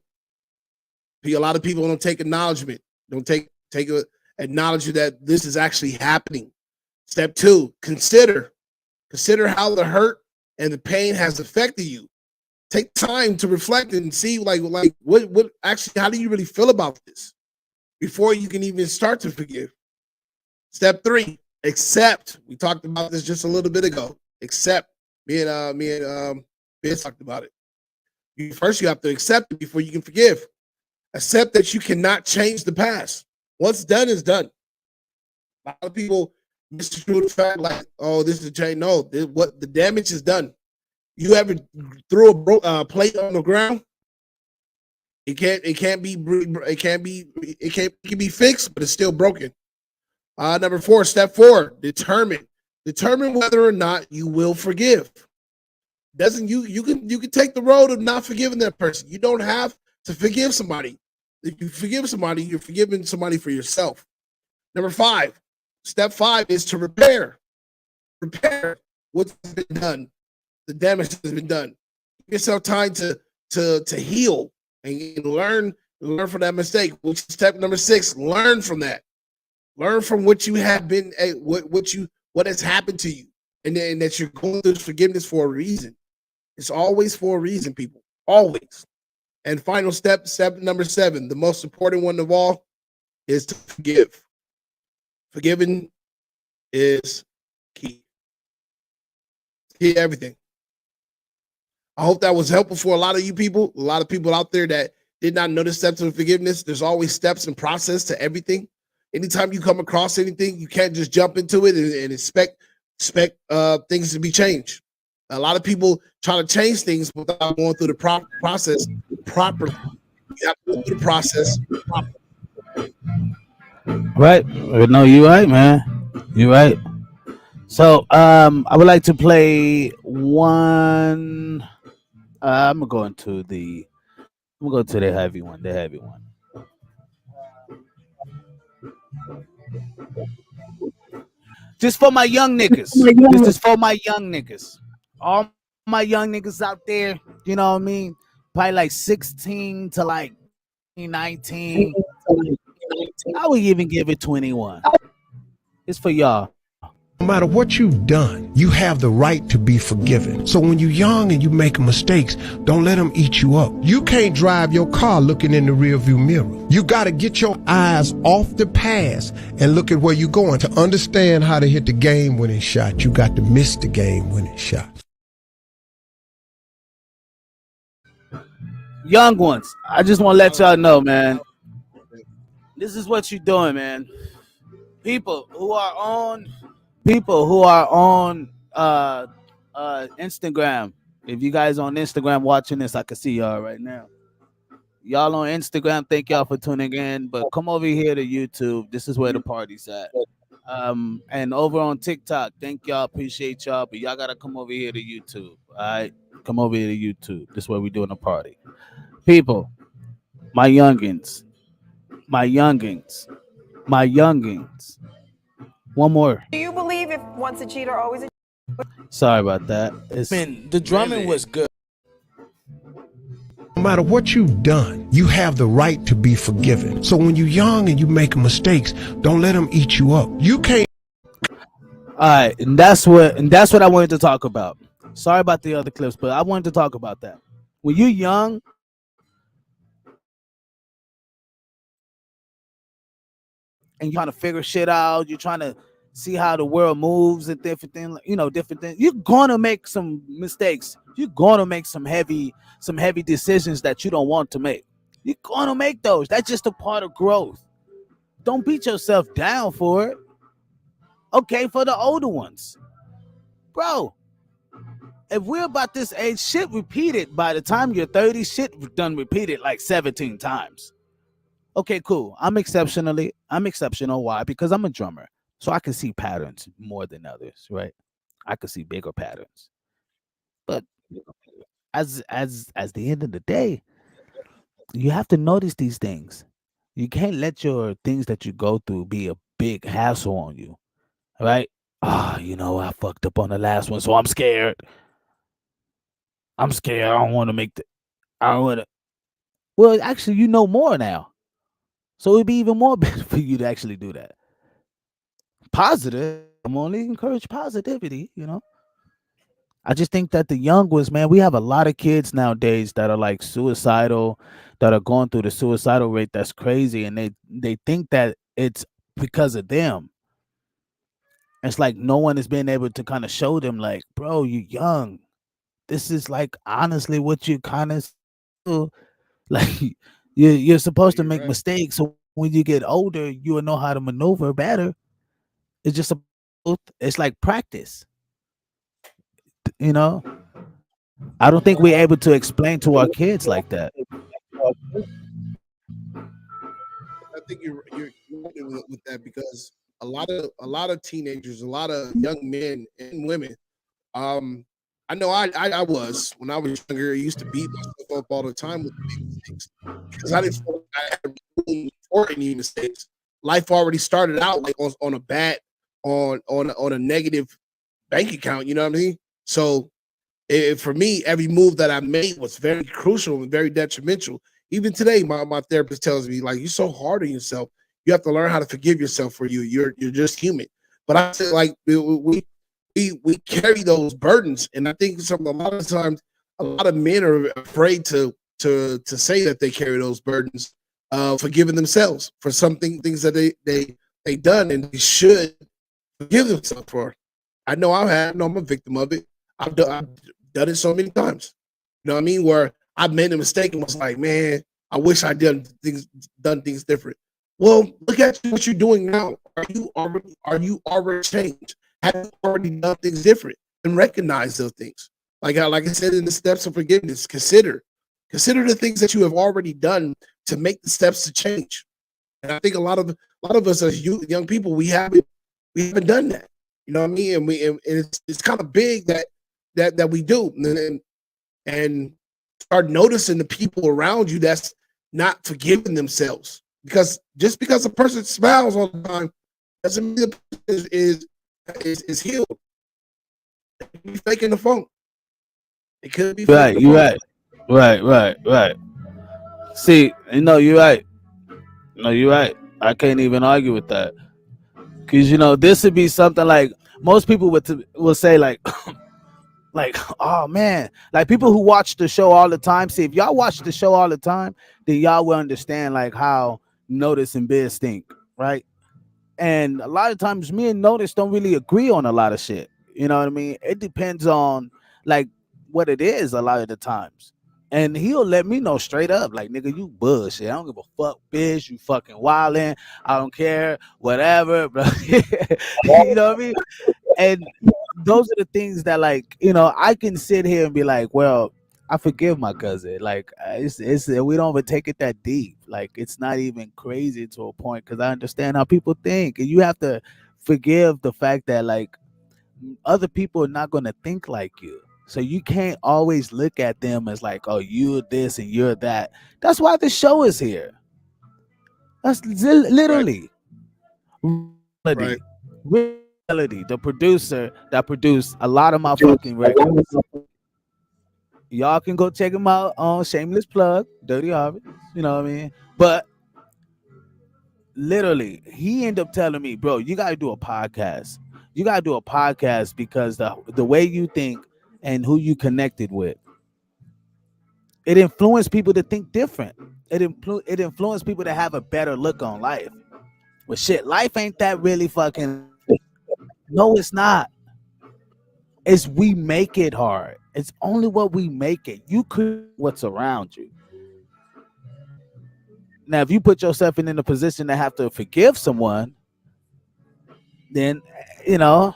A lot of people don't take acknowledgement. Don't acknowledge that this is actually happening. Step 2, consider how the hurt and the pain has affected you. Take time to reflect and see like what actually, how do you really feel about this before you can even start to forgive. Step 3, accept. We talked about this just a little bit ago. Accept. Me and Ben talked about it. First, you have to accept it before you can forgive. Accept that you cannot change the past. What's done is done. A lot of people misconstrue the fact like, oh, this is a change. No, what the damage is done. You ever threw a plate on the ground? It can be fixed, but it's still broken. Number 4, step 4, determine whether or not you will forgive. Doesn't you can take the road of not forgiving that person. You don't have to forgive somebody. If you forgive somebody, you're forgiving somebody for yourself. Number 5, step 5 is to repair. Repair what's been done. The damage has been done. Give yourself time to heal and learn from that mistake. Which is step number 6. Learn from that. Learn from what you have been, what has happened to you, and then that you're going through forgiveness for a reason. It's always for a reason, people. Always. And final step number 7, the most important one of all, is to forgive. Forgiving is key. Key to everything. I hope that was helpful for a lot of you people. A lot of people out there that did not know the steps of forgiveness. There's always steps and process to everything. Anytime you come across anything, you can't just jump into it and expect things to be changed. A lot of people try to change things without going through the process properly. You have to go through the process properly. Right? No, you're right, man. You're right. So, I would like to play one. I'm gonna go into the. I'm gonna go to the heavy one. The heavy one. Just for my young niggas. This is for my young niggas. All my young niggas out there, you know what I mean? Probably like 16 to like 19. I would even give it 21. It's for y'all. No matter what you've done, you have the right to be forgiven. So when you're young and you make mistakes, don't let them eat you up. You can't drive your car looking in the rearview mirror. You got to get your eyes off the past and look at where you're going. To understand how to hit the game-winning shot, you got to miss the game-winning shot. Young ones, I just want to let y'all know, man. This is what you're doing, man. People who are on Instagram. If you guys on Instagram watching this, I can see y'all right now. Y'all on Instagram, thank y'all for tuning in. But come over here to YouTube. This is where the party's at. And over on TikTok, thank y'all, appreciate y'all. But y'all gotta come over here to YouTube. All right, come over here to YouTube. This is where we doing a party. People, my youngins. One more. Do you believe if once a cheater, always a Sorry about that. The drumming was good. No matter what you've done, you have the right to be forgiven. So when you're young and you make mistakes, don't let them eat you up. You can't. All right, and that's what I wanted to talk about. Sorry about the other clips, but I wanted to talk about that. When you're young, and you're trying to figure shit out, you're trying to see how the world moves and different things, different things. You're gonna make some mistakes. You're gonna make some heavy decisions that you don't want to make. You're gonna make those. That's just a part of growth. Don't beat yourself down for it. Okay, for the older ones, bro. If we're about this age, shit repeated by the time you're 30, shit done repeated like 17 times. Okay, cool. I'm exceptional. Why? Because I'm a drummer. So I can see patterns more than others, right? I can see bigger patterns. But as the end of the day, you have to notice these things. You can't let your things that you go through be a big hassle on you. Right? I fucked up on the last one, so I'm scared. I don't want to I don't want to. Well, actually, you know more now. So it'd be even more better for you to actually do that. Positive. I'm only encourage positivity, I just think that the young ones, man, we have a lot of kids nowadays that are like suicidal, that are going through the suicidal rate that's crazy, and they think that it's because of them. It's like no one has been able to kind of show them, like, bro, you're young. This is like honestly what you kind of do. Like you're supposed to make mistakes, so when you get older, you will know how to maneuver better. It's just it's like practice. I don't think we're able to explain to our kids like that. I think you're right with that, because a lot of teenagers, a lot of young men and women, I know I was when I was younger. I used to beat myself up all the time with big mistakes because I didn't feel like I had room for any mistakes. Life already started out like on a bad on a negative bank account. You know what I mean? So for me, every move that I made was very crucial and very detrimental. Even today, my therapist tells me, like, you're so hard on yourself. You have to learn how to forgive yourself for you. You're just human. But I said, like, we carry those burdens, and I think a lot of times a lot of men are afraid to say that they carry those burdens, forgiving themselves for something things that they done and they should forgive themselves for. I know I'm a victim of it. I've done it so many times. You know what I mean? Where I made a mistake and was like, man, I wish I done things different. Well, look at what you're doing now. Are you already changed? Have you already done things different and recognize those things? Like I said in the steps of forgiveness, consider the things that you have already done to make the steps to change. And I think a lot of us as young people, we haven't done that. You know what I mean? And it's kind of big that we do, and start noticing the people around you that's not forgiving themselves. Because just because a person smiles all the time doesn't mean the person is healed. They could be faking the phone. It could be faking Right, the you're phone. right. Right. See, you're right. No, you're right. I can't even argue with that. Because this would be something like most people will say like, oh man, like people who watch the show all the time. See, if y'all watch the show all the time, then y'all will understand like how Notice and Biz think, right? And a lot of times me and Notice don't really agree on a lot of shit. You know what I mean? It depends on like what it is a lot of the times. And he'll let me know straight up, like, nigga, you bullshit. I don't give a fuck, bitch. You fucking wildin'. I don't care, whatever, bro. You know what I mean? And those are the things that, like, I can sit here and be like, well, I forgive my cousin. Like, it's we don't even take it that deep. Like, it's not even crazy to a point because I understand how people think, and you have to forgive the fact that like other people are not going to think like you. So you can't always look at them as like, oh, you're this and you're that. That's why the show is here. That's Right, literally right. reality. Reality. The producer that produced a lot of my fucking records. Y'all can go check him out on Shameless Plug, Dirty Harvest. You know what I mean? But literally, he ended up telling me, bro, you gotta do a podcast. You gotta do a podcast because the way you think and who you connected with, it influenced people to think different. It influenced people to have a better look on life. But shit, life ain't that really fucking. No, it's not. It's we make it hard. It's only what we make it. You create what's around you. Now, if you put yourself in a position to have to forgive someone, then you know,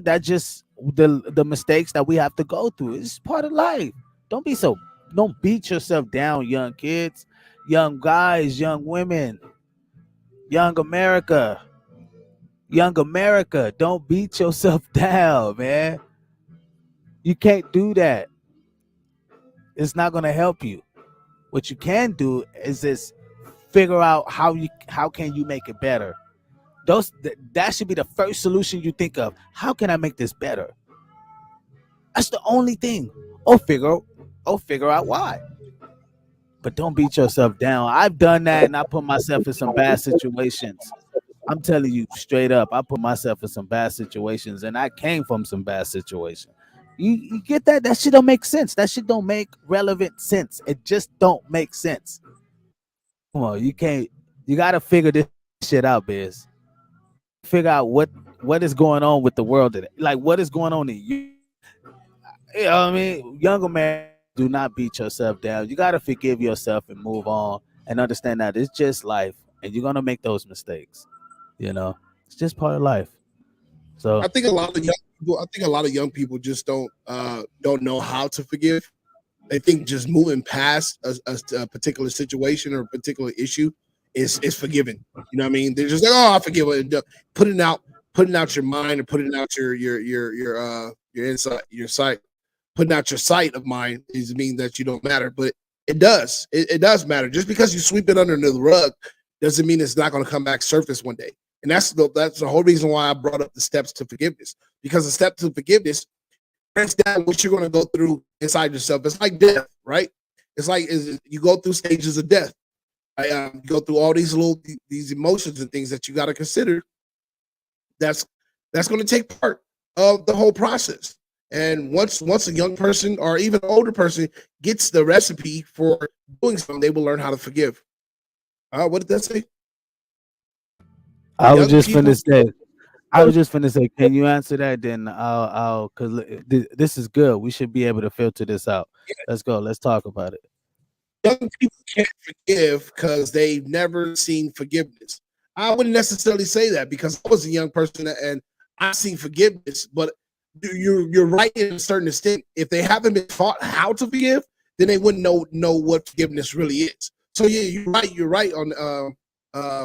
that just the mistakes that we have to go through. It's part of life. Don't be so. Don't beat yourself down, young kids, young guys, young women, young America, young America. Don't beat yourself down, man. You can't do that. It's not gonna help you. What you can do is just figure out how can you make it better. That should be the first solution you think of. How can I make this better? That's the only thing. Or figure out why. But don't beat yourself down. I've done that and I put myself in some bad situations. I'm telling you straight up, I put myself in some bad situations and I came from some bad situations. You get that? That shit don't make sense. That shit don't make relevant sense. It just don't make sense. Come on, you can't. You gotta figure this shit out, Biz. Figure out what is going on with the world today. Like what is going on in you. You know what I mean? Younger man, do not beat yourself down. You gotta forgive yourself and move on and understand that it's just life, and you're gonna make those mistakes. It's just part of life. So I think a lot of young people. I think a lot of young people just don't know how to forgive. They think just moving past a particular situation or a particular issue is forgiven. You know what I mean? They're just like, oh, I forgive it. Putting out putting out your mind and putting out your insight, your sight, putting out your sight of mind doesn't mean that you don't matter, but it does. It does matter. Just because you sweep it under the rug doesn't mean it's not going to come back surface one day. And that's the whole reason why I brought up the steps to forgiveness, because the step to forgiveness breaks down what you're going to go through inside yourself. It's like death, right? It's like you go through stages of death. You go through all these emotions and things that you got to consider. That's going to take part of the whole process. And once a young person or even an older person gets the recipe for doing something, they will learn how to forgive. What did that say? I was just finna say, can you answer that? Then I'll because this is good. We should be able to filter this out. Let's go. Let's talk about it. Young people can't forgive because they've never seen forgiveness. I wouldn't necessarily say that, because I was a young person and I've seen forgiveness, but you're right in a certain extent. If they haven't been taught how to forgive, then they wouldn't know what forgiveness really is. So yeah, you're right on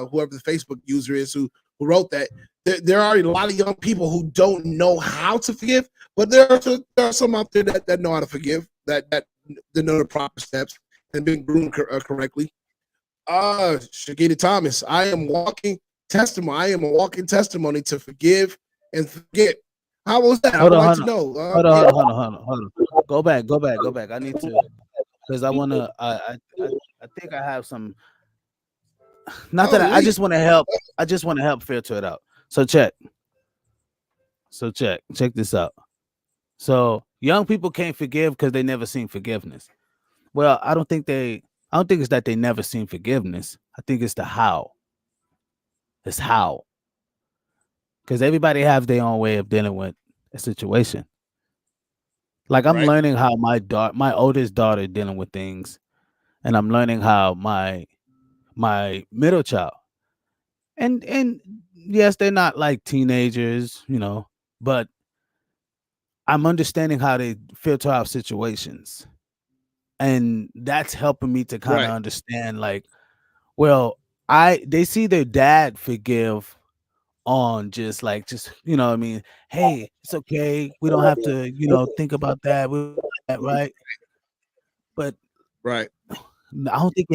whoever the Facebook user is who wrote that. There are a lot of young people who don't know how to forgive, but there are some out there that know how to forgive, that know the proper steps and been groomed correctly. Shakita Thomas, I am a walking testimony to forgive and forget. How was that? I would like to know. Hold on. Go back. I need to, because I want to. I think I have some. Not that I just want to help. I just want to help filter it out. So check this out. So young people can't forgive because they never seen forgiveness. Well, I don't think it's that they never seen forgiveness. I think it's the how. It's how. Because everybody has their own way of dealing with a situation. Like I'm learning how my oldest daughter dealing with things, and I'm learning how my middle child. And yes, they're not like teenagers, but I'm understanding how they filter out situations. And that's helping me to kind of understand, like, well, they see their dad forgive on just what I mean, hey, it's okay, we don't have to think about that, right? But right, I don't think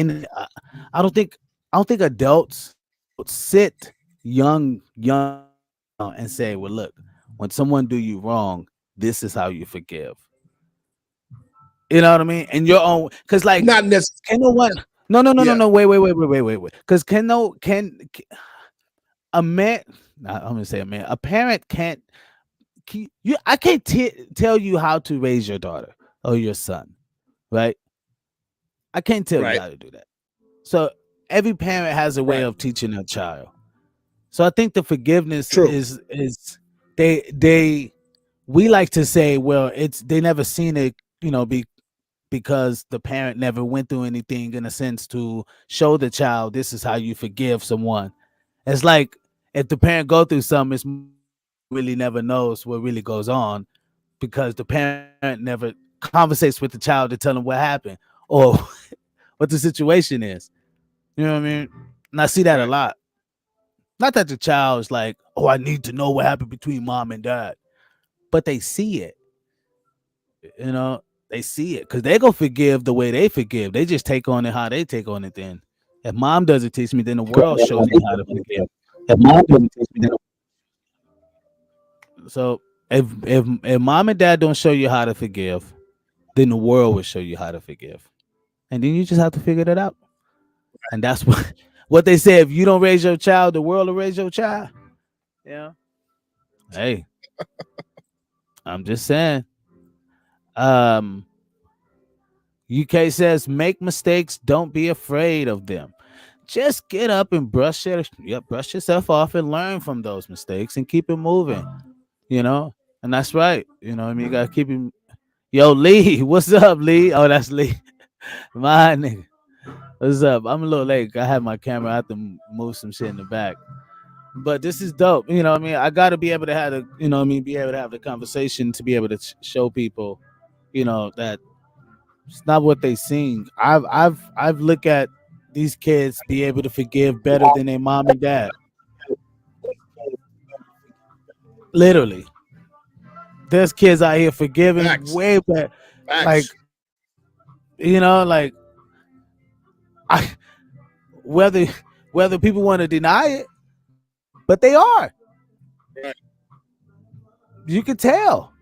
I don't think adults sit young and say, well, look, when someone do you wrong, this is how you forgive. You know what I mean? And your own, because like not necessarily. Can no one? No. Wait. Because can a man? I'm gonna say a man. A parent can't. I can't tell you how to raise your daughter or your son, right? I can't tell you how to do that. So every parent has a way of teaching a child. So I think the forgiveness is we like to say, well, they never seen it, because the parent never went through anything in a sense to show the child this is how you forgive someone. It's like if the parent go through something, it's really never knows what really goes on because the parent never conversates with the child to tell them what happened or what the situation is. You know what I mean? And I see that a lot. Not that the child is like, oh, I need to know what happened between mom and dad, but they see it. They see it because they go forgive the way they forgive. They just take on it how they take on it. Then, if mom doesn't teach me, then the world shows me how to forgive. If mom doesn't teach me, so if mom and dad don't show you how to forgive, then the world will show you how to forgive, and then you just have to figure that out. And that's what they say. If you don't raise your child, the world will raise your child. Yeah. Hey, I'm just saying. UK says, make mistakes, don't be afraid of them. Just get up and brush yourself off and learn from those mistakes and keep it moving. And that's right. You gotta keep him. Yo, Lee, what's up, Lee? Oh, that's Lee. My nigga. What's up? I'm a little late. I have my camera. I have to move some shit in the back. But this is dope. I gotta be able to have be able to have the conversation to be able to show people, that it's not what they sing. I've looked at these kids be able to forgive better than their mom and dad. Literally, there's kids out here forgiving Facts. way back. Facts. Like, like I, whether people want to deny it, but they are. Right. You can tell.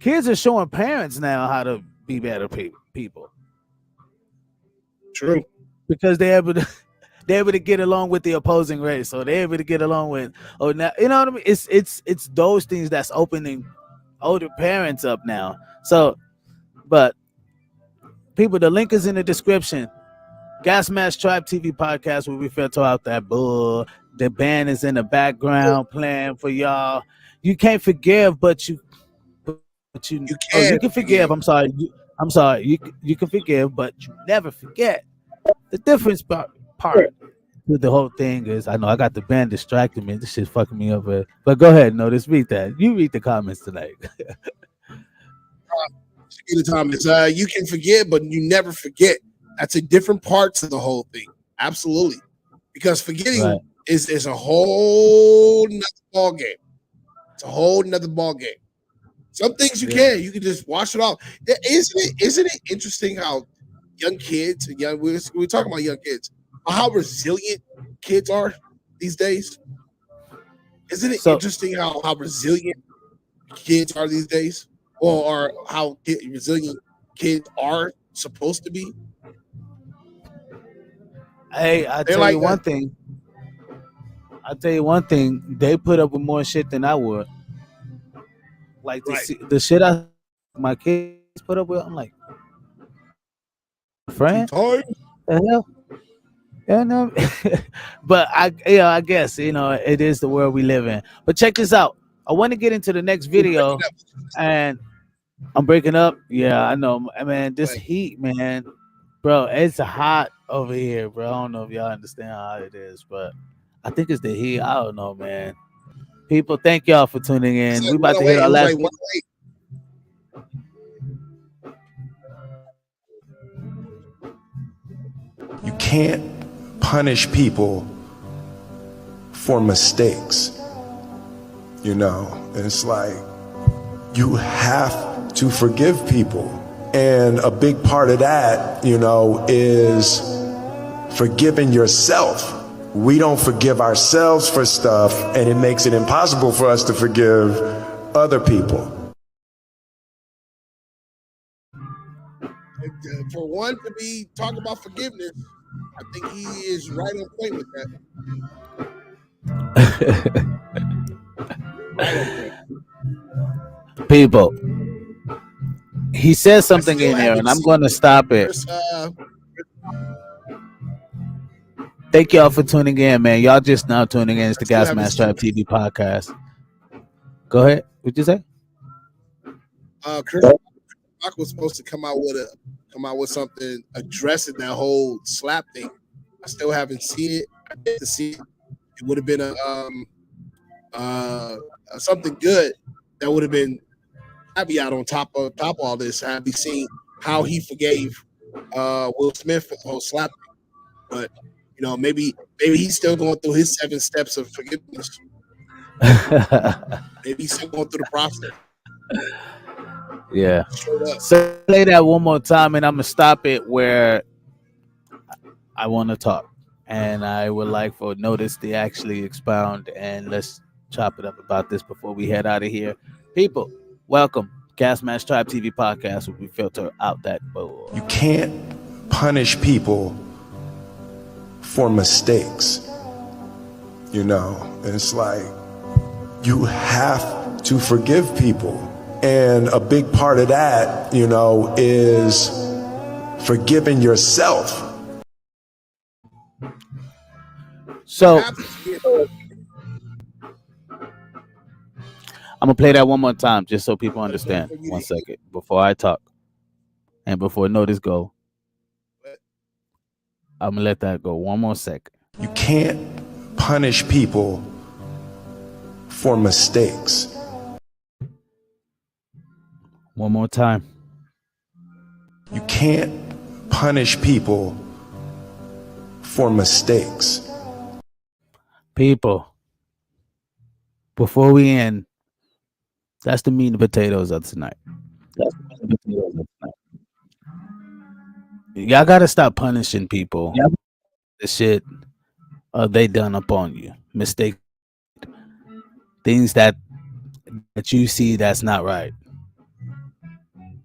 Kids are showing parents now how to be better people. True. Because they're able to get along with the opposing race, or they're able to get along with, now, you know what I mean? It's those things that's opening older parents up now. So, but people, the link is in the description. Gasmasktribe TV podcast, where we filter out that bull. The band is in the background playing for y'all. You can't forgive, but you can forgive. I'm sorry. You can forgive, but you never forget. The difference part with the whole thing is, I know I got the band distracting me. This shit's fucking me up. But go ahead, Notice. Read that. You read the comments tonight. The comments. You can forget, but you never forget. That's a different parts of the whole thing. Absolutely, because forgetting is a whole nother ball game. It's a whole nother ball game. Some things you can just wash it off. Isn't it interesting how young kids and we're talking about young kids, how resilient kids are these days? Isn't it interesting how resilient kids are these days, or how resilient kids are supposed to be? Hey, I'll tell you one thing. They put up with more shit than I would. Like the shit my kids put up with, I'm like, friend, the hell? Yeah, no. But I guess it is the world we live in. But check this out. I want to get into the next video, and I'm breaking up. Yeah, I know, man. This heat, man, bro, it's hot over here, bro. I don't know if y'all understand how hot it is, but I think it's the heat. I don't know, man. People, thank y'all for tuning in. We about to hit our last. You can't punish people for mistakes. It's like you have to forgive people. And a big part of that, is forgiving yourself. We don't forgive ourselves for stuff, and it makes it impossible for us to forgive other people. For one to be talking about forgiveness, I think he is right on point with that. People, he says something in there, and I'm going to stop it. Thank y'all for tuning in, man. Y'all just now tuning in. It's the Gasmasktribe TV podcast. Go ahead. What'd you say? Chris Rock was supposed to come out with something addressing that whole slap thing. I still haven't seen it. I get to see it. It would have been something good that would have been caveat on top of all this. Had we seen how he forgave Will Smith for the whole slap thing. But maybe he's still going through his 7 steps of forgiveness. Maybe he's still going through the process. Yeah. So play that one more time, and I'm gonna stop it where I want to talk, and I would like for Notice to actually expound, and let's chop it up about this before we head out of here. People, welcome, Gasmasktribe TV podcast, where we filter out that bull. You can't punish people for mistakes. It's like you have to forgive people. And a big part of that, is forgiving yourself. So I'm gonna play that one more time just so people understand. 1 second before I talk and before Notice go. I'm gonna let that go 1 more second. You can't punish people for mistakes. 1 more time. You can't punish people for mistakes. People, before we end, that's the meat and potatoes of tonight. That's the meat and potatoes of tonight. Y'all gotta stop punishing people. Yep. The shit they done upon you. Mistake things that you see that's not right.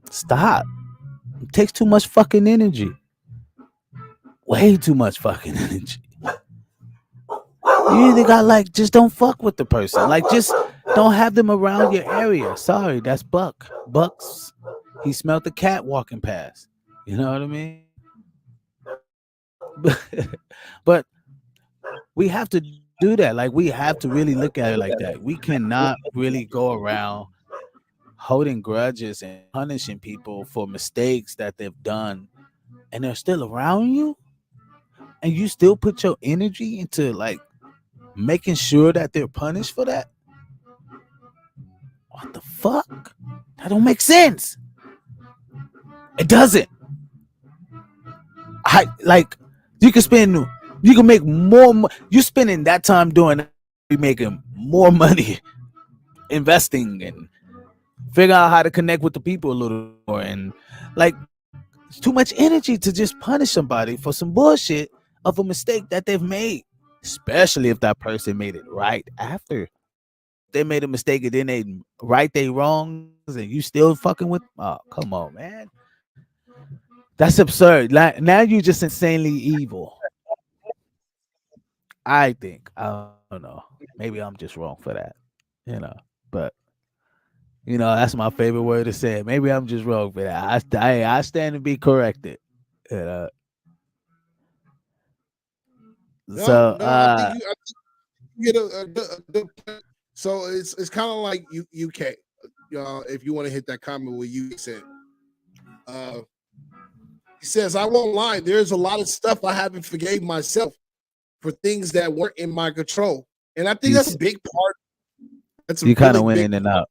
Stop. It takes too much fucking energy. Way too much fucking energy. You either got like just don't fuck with the person. Like just don't have them around your area. Sorry, that's Buck. Bucks. He smelled the cat walking past. You know what I mean? But we have to do that. Like we have to really look at it like that. We cannot really go around holding grudges and punishing people for mistakes that they've done and they're still around you and you still put your energy into like making sure that they're punished for that. What the fuck? That don't make sense. It doesn't. I like you can make more. You spending that time doing that, you making more money investing and figure out how to connect with the people a little more. And like it's too much energy to just punish somebody for some bullshit of a mistake that they've made, especially if that person made it right after they made a mistake and then they right they wrongs and you still fucking with. Oh, come on, man. That's absurd. Like, now you're just insanely evil. I think. I don't know. Maybe I'm just wrong for that. But that's my favorite word to say. Maybe I'm just wrong for that. I stand to be corrected. No, So I think you get a good point. So it's kind of like UK. If you want to hit that comment what you said. He says, I won't lie, there's a lot of stuff I haven't forgave myself for things that weren't in my control. And I think that's a big part. That's a you kind of really went big in and out.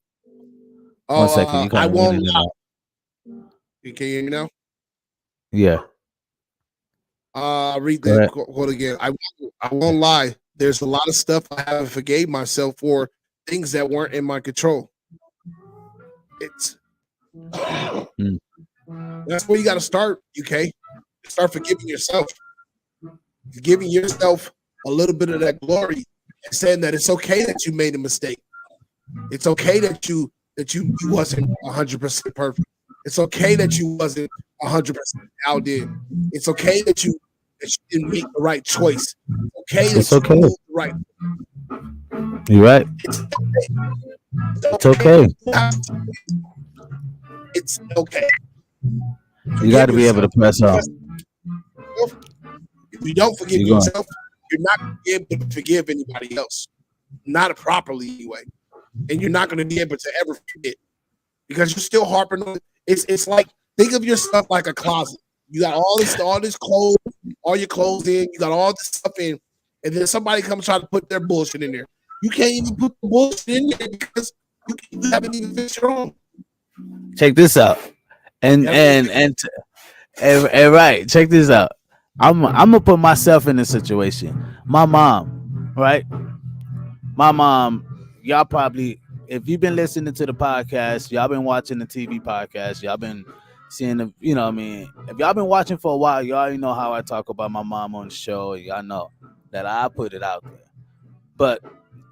part. 1 second. You I kind of went won't in and lie. out. You can hear me now? Yeah. Read Go that ahead. quote again. I won't lie. There's a lot of stuff I haven't forgave myself for things that weren't in my control. It's That's where you got to start, UK. Start forgiving yourself. Giving yourself a little bit of that glory and saying that it's okay that you made a mistake. It's okay that you wasn't 100% perfect. It's okay that you wasn't 100% out there. It's okay that you didn't make the right choice. It's okay that you moved the right. You're right. It's okay. It's okay. You got to be able to press on. If you don't forgive yourself, you're not going to be able to forgive anybody else. Not properly anyway. And you're not going to be able to ever forget because you're still harping on it. It's like, think of yourself like a closet. You got all this clothes, all your clothes in, you got all this stuff in, and then somebody comes try to put their bullshit in there. You can't even put the bullshit in there because you haven't even fixed your own. Check this out. And right, check this out. I'm gonna put myself in this situation. My mom, right? My mom, y'all probably, if you've been listening to the podcast, y'all been watching the TV podcast, y'all been seeing the, what I mean, if y'all been watching for a while, y'all already know how I talk about my mom on the show. Y'all know that I put it out there. But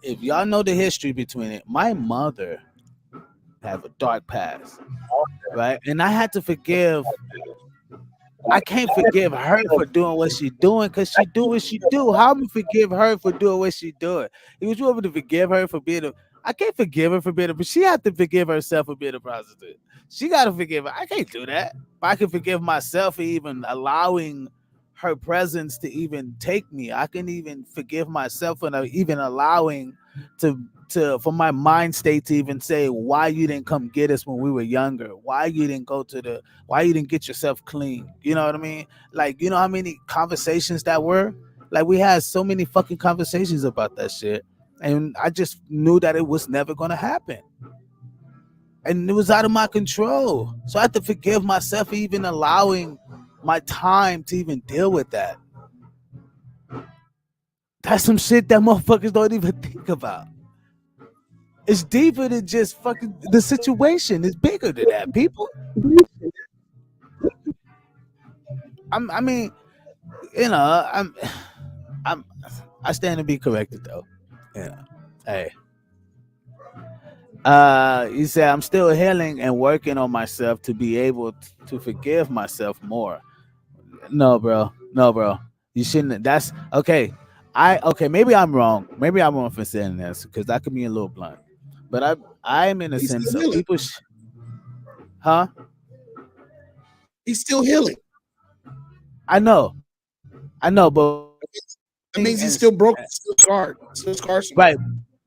if y'all know the history between it, my mother have a dark past, right? And I had to forgive. I can't forgive her for doing what she doing because she do what she do. How am I forgive her for doing what she doing? Would you want me to forgive her for being a? I can't forgive her for being a, but she had to forgive herself for being a prostitute. She got to forgive her. I can't do that. But I can forgive myself for even allowing her presence to even take me. I can even forgive myself for even allowing for my mind state to even say why you didn't come get us when we were younger, why you didn't get yourself clean. You know what I mean? Like, you know how many conversations that were? Like, we had so many fucking conversations about that shit, and I just knew that it was never gonna happen, and it was out of my control. So I had to forgive myself for even allowing my time to even deal with that. That's some shit that motherfuckers don't even think about. It's deeper than just fucking the situation. It's bigger than that, people. I mean, you know, I'm, I stand to be corrected though. Yeah. Hey. You said I'm still healing and working on myself to be able to forgive myself more. No, bro. No, bro. You shouldn't. That's okay. Okay. Maybe I'm wrong. Maybe I'm wrong for saying this because that could be a little blunt. But I'm in a He's sense still of healing. people. Huh? He's still healing. I know. But That means he's and still broken, still scarred, still scarred.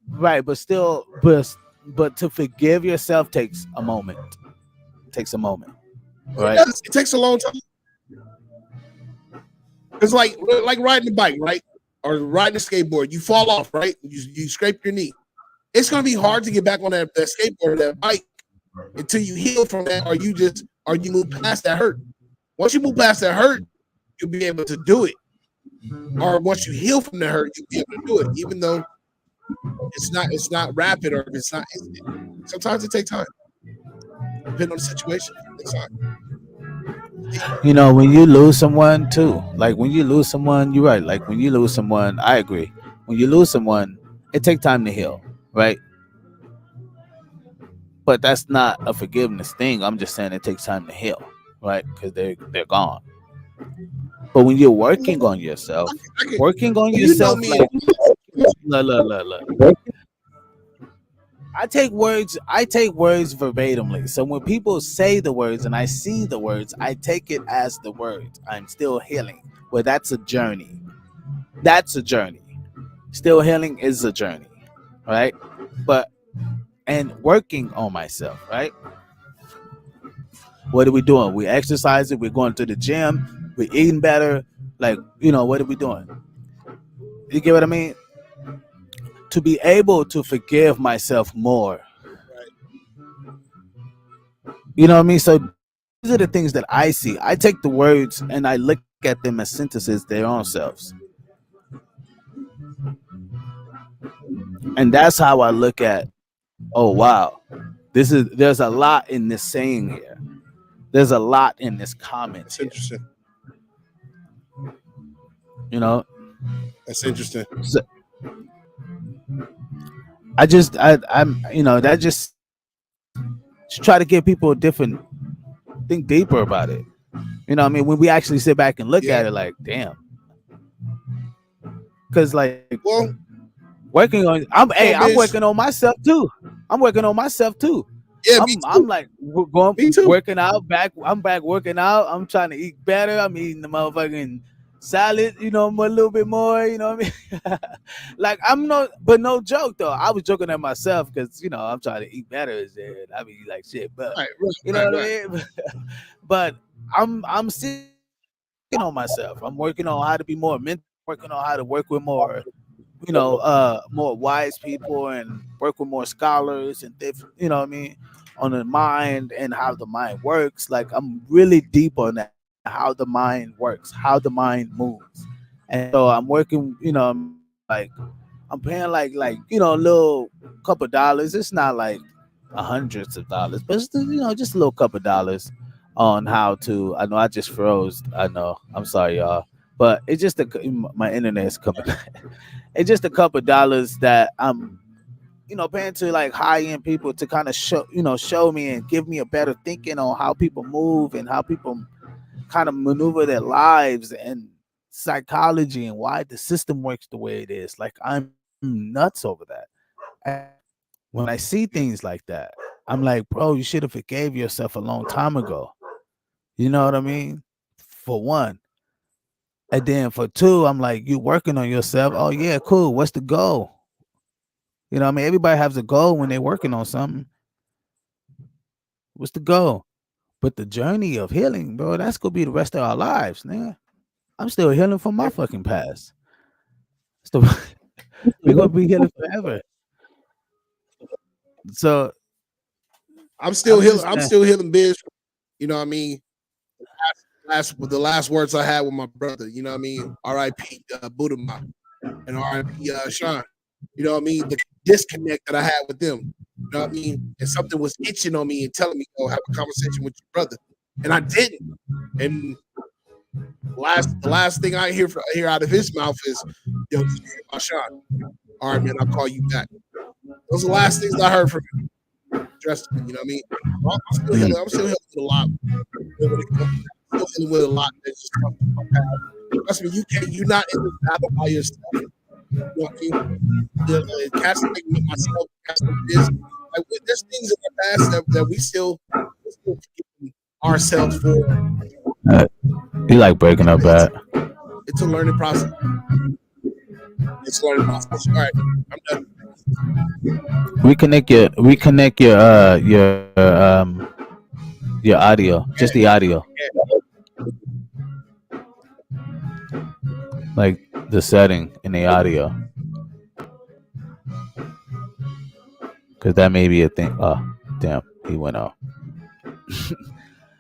right, but still, but to forgive yourself takes a moment. Takes a moment, right? It takes a long time. It's like riding a bike, right? Or riding a skateboard. You fall off, right? You scrape your knee. It's gonna be hard to get back on that skateboard or that bike until you heal from that, or you move past that hurt. Once you move past that hurt, you'll be able to do it. Or once you heal from the hurt, you'll be able to do it, even though it's not rapid or it's not instant. Sometimes it takes time. Depending on the situation. It's time. You know, when you lose someone too, like when you lose someone, you're right. Like when you lose someone, I agree. When you lose someone, it takes time to heal, right? But that's not a forgiveness thing. I'm just saying it takes time to heal, right? Because they're gone. But when you're working on yourself, You know me. like look. I take words verbatimly. So when people say the words and I see the words, I take it as the words. I'm still healing. Well, that's a journey. That's a journey. Still healing is a journey, right? But and working on myself, right? What are we doing? We exercising, we're going to the gym, we're eating better. Like, what are we doing? You get what I mean? To be able to forgive myself more. You know what I mean? So these are the things that I see. I take the words and I look at them as sentences their own selves. And that's how I look at, oh wow, there's a lot in this saying here. There's a lot in this comment. That's interesting. That's interesting. So I'm that just try to give people a different think deeper about it. You know what I mean? When we actually sit back and look at it like, damn. Cause like working on I'm working on myself too. I'm working on myself too. Yeah, I'm like working out back. I'm back working out. I'm trying to eat better. I'm eating the motherfucking salad, a little bit more, you know what I mean? Like but no joke though. I was joking at myself because I'm trying to eat better as shit. I mean like shit, but you know what I mean? But I'm sitting on myself. I'm working on how to be more mental, working on how to work with more more wise people and work with more scholars and you know what I mean, on the mind and how the mind works. Like I'm really deep on that, how the mind works, how the mind moves. And so I'm working, like I'm paying like a little couple dollars. It's not like hundreds of dollars, but it's just a little couple dollars on how to. I know I just froze. I know. I'm sorry, y'all. But it's just my internet is coming back. It's just a couple dollars that I'm, paying to like high end people to kind of show me and give me a better thinking on how people move and how people kind of maneuver their lives and psychology and why the system works the way it is. Like I'm nuts over that. And when I see things like that, I'm like, bro, you should have forgave yourself a long time ago. You know what I mean? For one. And then for two, I'm like, you working on yourself. Oh yeah, cool. What's the goal? You know what I mean? Everybody has a goal when they're working on something. What's the goal? But the journey of healing, bro, that's gonna be the rest of our lives, man. I'm still healing from my fucking past. We're gonna be healing forever. So I'm still healing. I'm still healing, biz. You know what I mean? The last words I had with my brother, you know what I mean? R.I.P. Budama and R.I.P. Sean. You know what I mean? disconnect that I had with them. You know what I mean? And something was itching on me and telling me, "Oh, have a conversation with your brother," and I didn't. And the last thing I hear out of his mouth is, "Yo, did you hear about Sean? All right, man, I'll call you back." Those are the last things I heard from him. Trust me, you know what I mean? I'm still healing with a lot. I'm still dealing with a lot that's just come from my past. Trust me, you're not in this battle by yourself. You know what I mean? Cats like me, myself, cats like this. Like, there's things in the past that we still forgiving ourselves for. You like breaking up bad. It's a learning process. It's a learning process. All right, I'm done. Reconnect your audio, just the audio, like the setting in the audio, because that may be a thing. Oh, damn, he went off.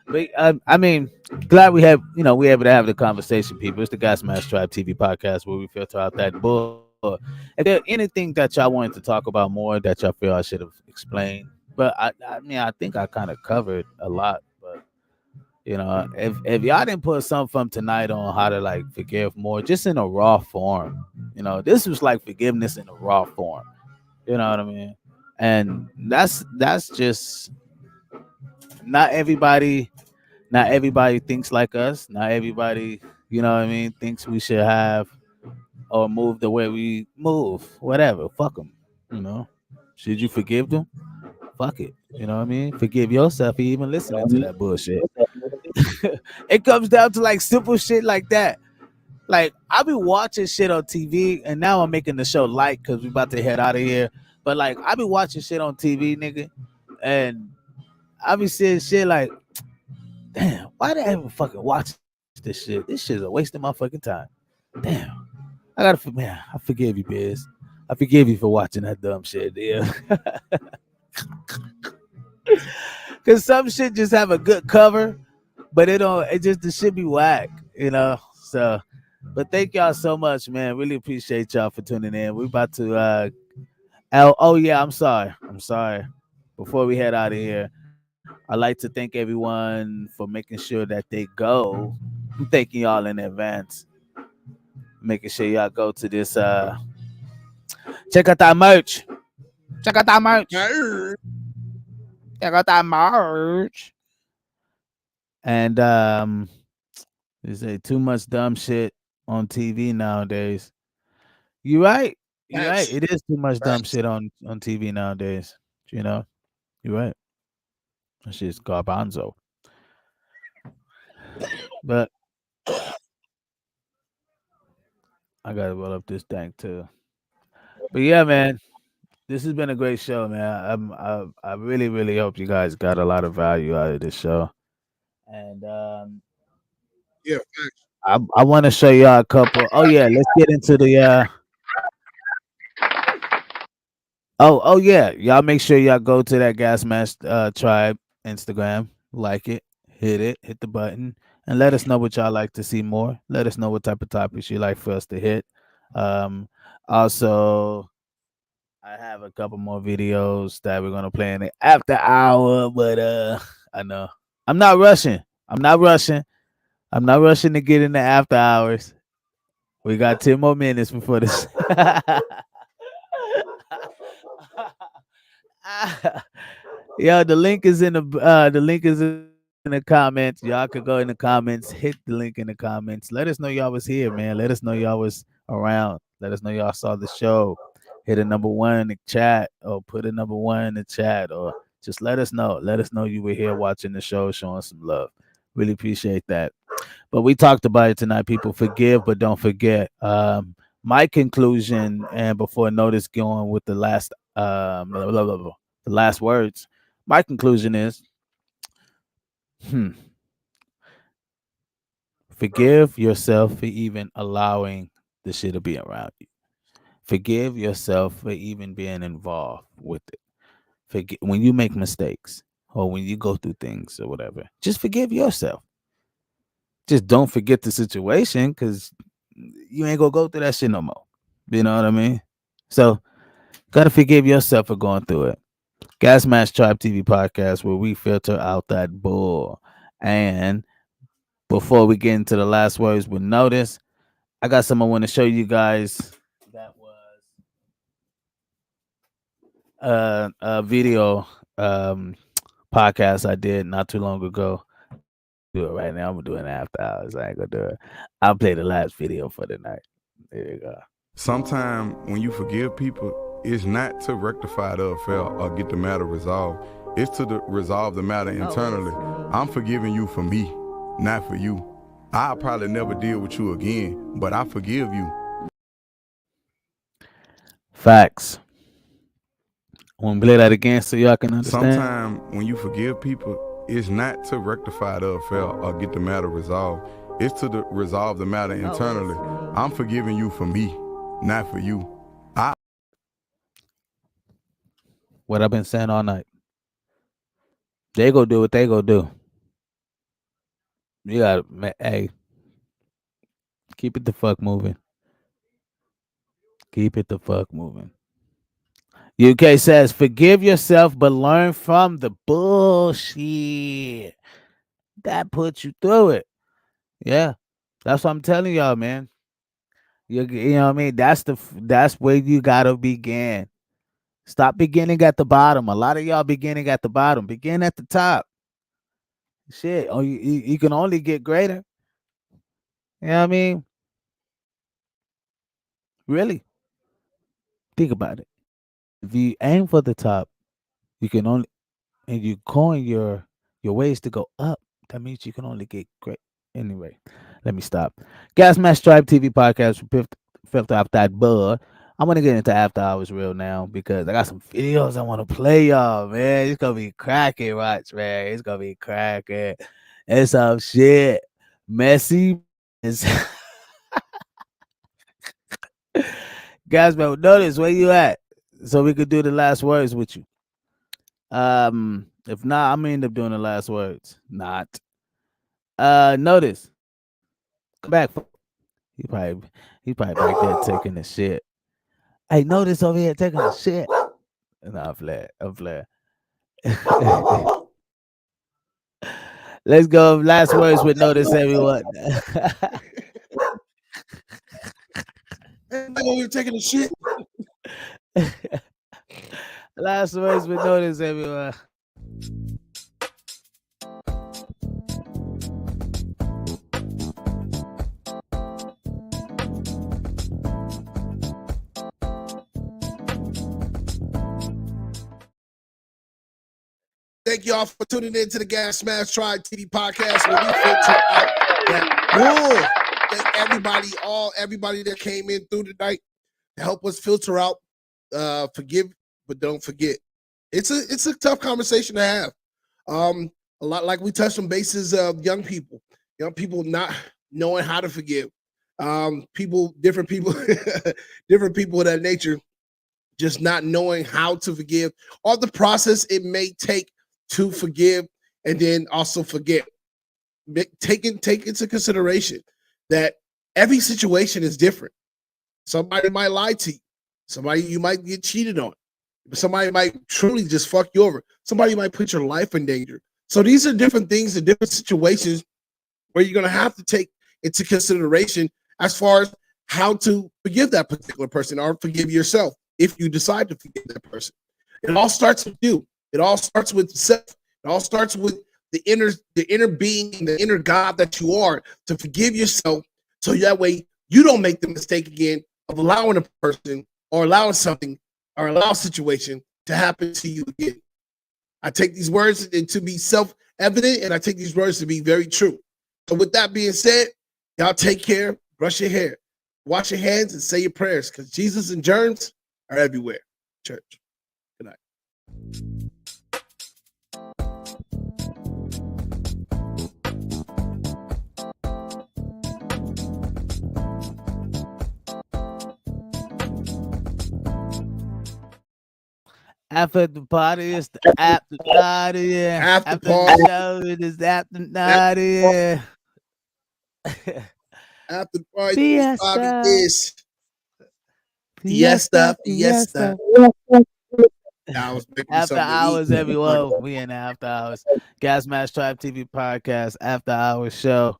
But I mean, glad we able to have the conversation, people. It's the Gasmasktribe TV podcast where we filter out that bull. If there's anything that y'all wanted to talk about more that y'all feel I should have explained, but I mean, I think I kind of covered a lot. But if y'all didn't put something from tonight on how to like forgive more, just in a raw form, this was like forgiveness in a raw form. You know what I mean? And that's just not everybody. Not everybody thinks like us. Not everybody, thinks we should have or move the way we move. Whatever. Fuck them. Should you forgive them? Fuck it. You know what I mean? Forgive yourself for even listening to that bullshit. It comes down to like simple shit like that. Like, I be watching shit on TV, and now I'm making the show light because we about to head out of here. But like, I be watching shit on TV, nigga, and I be seeing shit like, damn, why did I even fucking watch this shit? This shit is a waste of my fucking time. Damn. I forgive you, Biz. I forgive you for watching that dumb shit, yeah. Cause some shit just have a good cover, but the shit be whack, So, but thank y'all so much, man. Really appreciate y'all for tuning in. We about to I'm sorry. Before we head out of here, I'd like to thank everyone for making sure that they go. I'm thanking y'all in advance. Making sure y'all go to this. Check out that merch. Check out that merch. And they say too much dumb shit on TV nowadays. You're right. You're right. It is too much dumb shit on TV nowadays. You're right. That shit's garbanzo. But I gotta roll up this tank too. But yeah, man, this has been a great show, man. I really, really hope you guys got a lot of value out of this show. And Yeah, I want to show y'all a couple. Oh yeah, let's get into the Oh yeah, y'all make sure y'all go to that Gasmasktribe Instagram, like it, hit the button, and let us know what y'all like to see more. Let us know what type of topics you like for us to hit. Also, I have a couple more videos that we're gonna play in the after hour, but I know I'm not rushing. I'm not rushing to get in the after hours. We got 10 more minutes before this. Yo, the link is in the comments. Y'all could go in the comments, hit the link in the comments. Let us know y'all was here, man. Let us know y'all was around. Let us know y'all saw the show. Hit a number 1 in the chat, or put a number 1 in the chat, or just let us know. Let us know you were here watching the show, showing some love. Really appreciate that. But we talked about it tonight, people. Forgive, but don't forget. My conclusion, and before Notice going with the last the last words, my conclusion is forgive yourself for even allowing the shit to be around you. Forgive yourself for even being involved with it. Forget when you make mistakes or when you go through things or whatever. Just forgive yourself. Just don't forget the situation, because you ain't gonna go through that shit no more. You know what I mean? So Gotta forgive yourself for going through it. Gasmasktribe TV podcast where we filter out that bull. And before we get into the last words with notice, I got something I want to show you guys. That was a video podcast I did not too long ago. Do it right now. I'm gonna do it after hours. I ain't gonna do it. I'll play the last video for the night. There you go. Sometimes when you forgive people, it's not to rectify the affair or get the matter resolved. It's to resolve the matter internally. I'm forgiving you for me, not for you. I'll probably never deal with you again, but I forgive you. Facts. I want to play that again so y'all can understand. Sometimes when you forgive people, it's not to rectify the affair or get the matter resolved. It's to resolve the matter internally. I'm forgiving you for me, not for you. What I've been saying all night. They go do what they go do. You gotta, hey, keep it the fuck moving. Keep it the fuck moving. UK says, forgive yourself, but learn from the bullshit that puts you through it. Yeah, that's what I'm telling y'all, man. You know what I mean? That's where you gotta begin. Stop beginning at the bottom. A lot of y'all beginning at the bottom. Begin at the top. Shit. Oh, you can only get greater. You know what I mean? Really? Think about it. If you aim for the top, you can only, and you coin your ways to go up. That means you can only get great. Anyway, let me stop. Gasmasktribe TV podcast for fifth off that bud. I'm gonna get into after hours real now because I got some videos I want to play y'all, man. It's gonna be cracking, watch, man. It's gonna be cracking. It's some shit. Messy is guys, man, notice where you at so we could do the last words with you. If not, I'm gonna end up doing the last words. Not. Notice. Come back. He probably back there taking the shit. Hey, notice over here taking a shit. No, I'm flat. Let's go. Last words with notice, everyone. Hey, we're taking a shit. Last words with notice, everyone. Thank y'all for tuning in to the Gasmasktribe TV podcast where we filter out that bull. Thank everybody that came in through tonight to help us filter out. Forgive, but don't forget. It's a tough conversation to have. A lot like we touched on bases of young people not knowing how to forgive. Different people of that nature, just not knowing how to forgive or the process it may take to forgive and then also forget. Take into consideration that every situation is different. Somebody might lie to you. Somebody you might get cheated on. Somebody might truly just fuck you over. Somebody might put your life in danger. So these are different things and different situations where you're going to have to take into consideration as far as how to forgive that particular person or forgive yourself if you decide to forgive that person. It all starts with you. It all starts with self. It all starts with the inner being and the inner God that you are to forgive yourself so that way you don't make the mistake again of allowing a person or allowing something or allow a situation to happen to you again. I take these words to be self-evident and I take these words to be very true. So with that being said, y'all take care, brush your hair, wash your hands, and say your prayers because Jesus and germs are everywhere. Church. Good night. After the party, it's the after party. After party. the show, it is after party. After the party, this. fiesta, fiesta. fiesta. I was making me After something to eat. hours, everyone. We in the after hours. Gasmasktribe TV podcast, after hours show.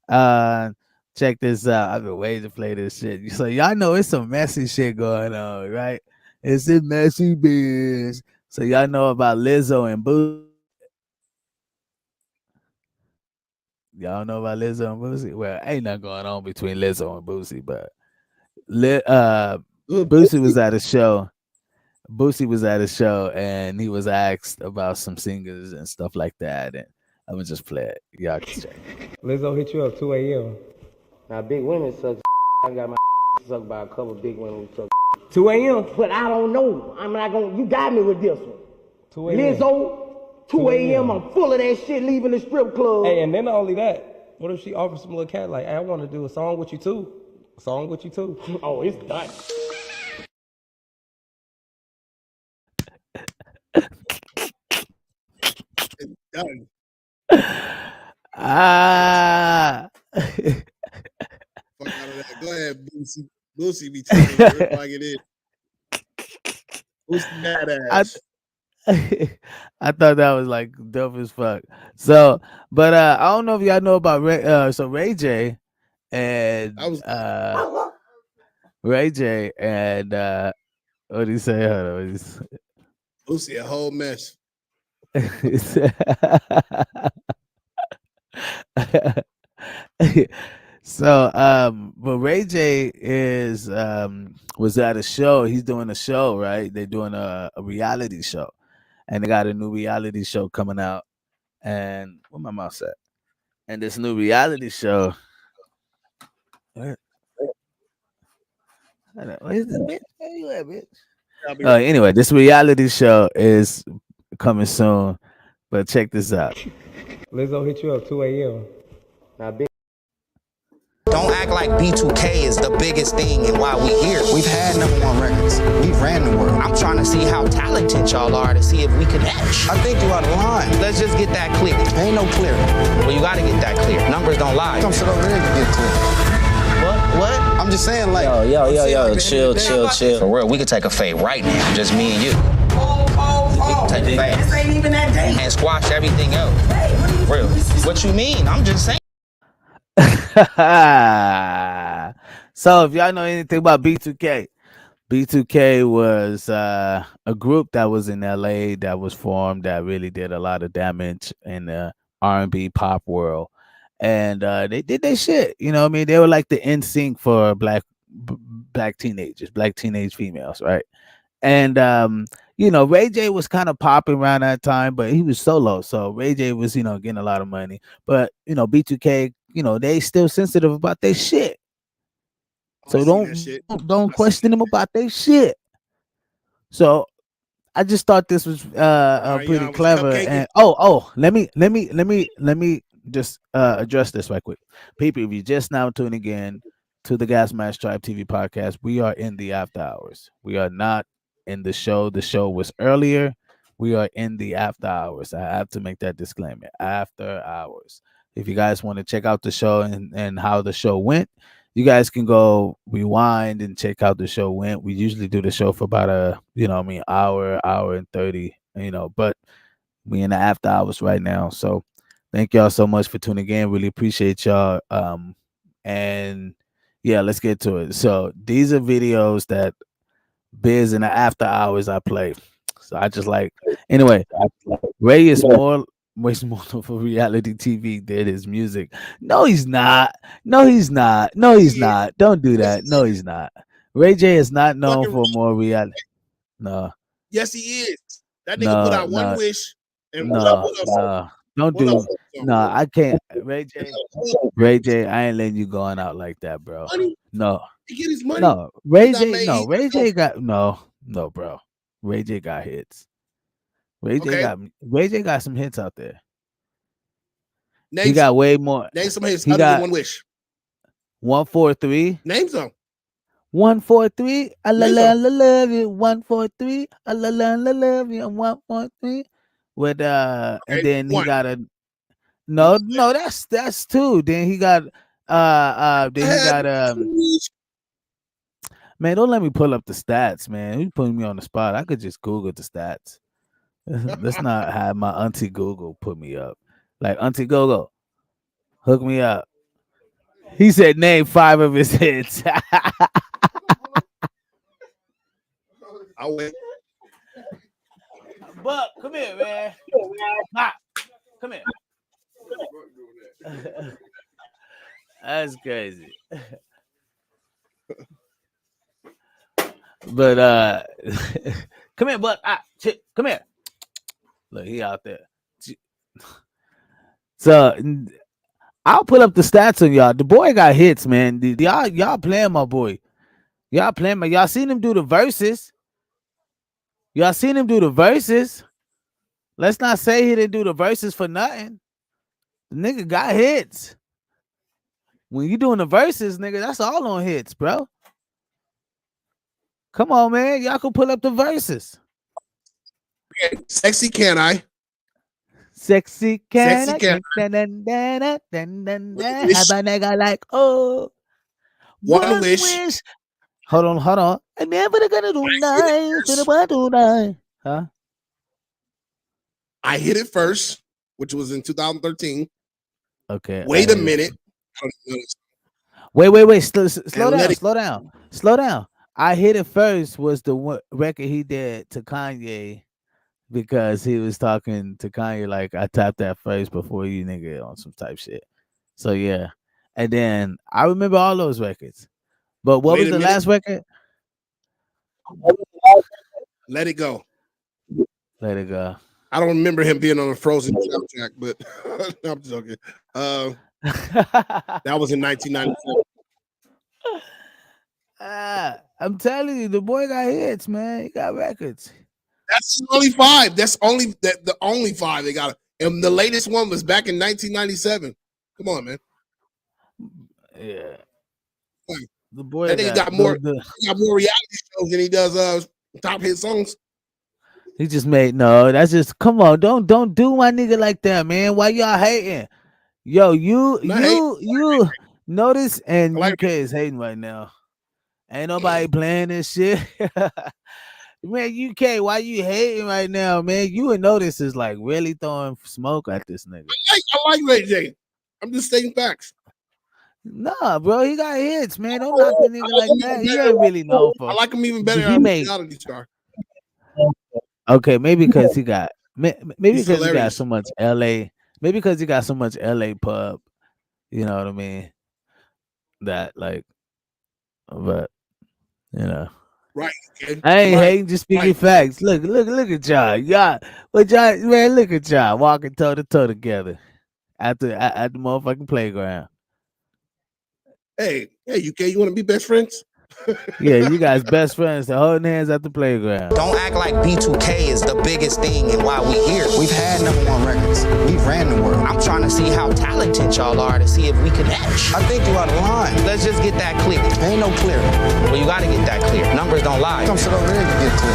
Uh check this out. I've been waiting to play this shit. So y'all know it's some messy shit going on, right? It's a messy biz. So y'all know about Lizzo and Boo. Y'all know about Lizzo and Boosie? Well, ain't nothing going on between Lizzo and Boosie, but Boosie was at a show. Boosie was at a show and he was asked about some singers and stuff like that. And I'm gonna just play it. Y'all can check. Lizzo hit you up 2 a.m. Now big women suck. I got my sucked by a couple big women who suck. 2 a.m. But I don't know. I'm not gonna. You got me with this one. 2 a.m. Lizzo. 2 a.m. I'm full of that shit. Leaving the strip club. Hey, and then not only that, what if she offers some little cat like, hey, I want to do a song with you too. A song with you too. Oh, it's done. It's done. Ah. Fuck out of that. Go ahead, Boosie. Boosie be telling me like it is. Boosie mad ass. I thought that was like dope as fuck. So, but I don't know if y'all know about Ray J and Ray J and what do you say? Hold on. Boosie a whole mess. So but Ray J is was at a show. He's doing a show, right? They're doing a reality show, and they got a new reality show coming out. And where my mouse at? And this new reality show. Where is this bitch? Where you at, bitch? Anyway, this reality show is coming soon, but check this out. Lizzo hit you up 2 a.m. Now big. Don't act like B2K is the biggest thing and why we here. We've had #1 records. We've ran the world. I'm trying to see how talented y'all are to see if we can match. I think you out of line. Let's just get that clear. Ain't no clear. Well, you gotta get that clear. Numbers don't lie. Come sit over there and get clear. What? I'm just saying, like, yo, chill. For real, we could take a fade right now, just me and you. We can take a fade. This ain't even that day. And squash everything else. Real. What you mean? I'm just saying. So if y'all know anything about B2K, B2K was a group that was in LA that was formed that really did a lot of damage in the R&B pop world, and they did their shit. You know what I mean? They were like the NSYNC for black teenagers, black teenage females, right? And you know, Ray J was kind of popping around that time, but he was solo. So Ray J was, you know, getting a lot of money. But you know, B2K, you know, they still sensitive about their shit. So don't question them about their shit. So I just thought this was pretty clever. And let me just address this right quick. People, if you just now tuning in to the Gasmasktribe TV podcast, we are in the after hours. We are not in the show. The show was earlier. We are in the after hours. I have to make that disclaimer. After hours. If you guys want to check out the show and how the show went, you guys can go rewind and check out the show went. We usually do the show for about hour and 30, but we in the after hours right now. So thank y'all so much for tuning in. Really appreciate y'all. And yeah, let's get to it. So these are videos that Biz in the after hours I play. So I just anyway, Ray is more for reality TV than his music. No, he's not. Don't do that. No, he's not. Ray J is not known for more reality. No. Yes, he is. That nigga put out One Wish and I can't. Ray J, I ain't letting you going out like that, bro. No. He get his money. No, Ray J got bro. Ray J got hits. Ray J got some hits out there. He got way more. Name some hits other than One Wish. 143. Name some. 143. I love you. 143. I love you. 143. With and then he got a no, that's two. Then he got Man, don't let me pull up the stats, man. You putting me on the spot. I could just Google the stats. Let's not have my auntie Google put me up. Like Auntie Google, hook me up. He said name 5 of his hits. I'll wait. Buck, come here, man. Pop, come here. That's crazy. But come here, Buck. Come here. Look, he out there. So I'll put up the stats on y'all. The boy got hits, man. Y'all playing my boy. Y'all seen him do the verses. Y'all seen him do the verses. Let's not say he didn't do the verses for nothing. The nigga got hits. When you doing the verses, nigga, that's all on hits, bro. Come on, man. Y'all can pull up the verses. Sexy can I? Sexy can Sexy can I? Have a nigga like, oh. One wish. Hold on. I'm never gonna do nothing. Huh? I hit it first, which was in 2013. Okay. Wait a minute. Wait. Slow down. I Hit It First was the record he did to Kanye because he was talking to Kanye like, I tapped that first before you nigga on some type shit. So yeah. And then I remember all those records. But what was the last record? Let It Go. Let It Go. I don't remember him being on a Frozen soundtrack, but no, I'm joking. That was in 1997. I'm telling you, the boy got hits, man. He got records. That's only 5. That's only the only 5 they got. And the latest one was back in 1997. Come on, man. Yeah. The boy that nigga got more reality shows than he does top hit songs. He just made that's just come on, don't do my nigga like that, man. Why y'all hating? Yo, you notice and UK is hating right now. Ain't nobody playing this shit. Man, UK, why you hating right now, man? You and Notice is like really throwing smoke at this nigga. I like Ray J. I'm just stating facts. Nah, bro, he got hits, man. Don't knock the nigga like that. He ain't really known for. I like him even better. He made reality star. Okay, maybe because he got he got so much LA. Maybe because he got so much LA pub. You know what I mean? That like, but you know. Right. Okay. I ain't hating, just speaking facts. Look at y'all. Man, look at y'all walking toe to toe together at the motherfucking playground. Hey, UK, you want to be best friends? Yeah, you guys best friends. They're holding hands at the playground. Don't act like B2K is the biggest thing and why we here. We've had #1 records. We've ran the world. I'm trying to see how talented y'all are to see if we can match. I think you out of line. Let's just get that clear. Ain't no clear. Well, you gotta get that clear. Numbers don't lie. Come sit over here and get clear.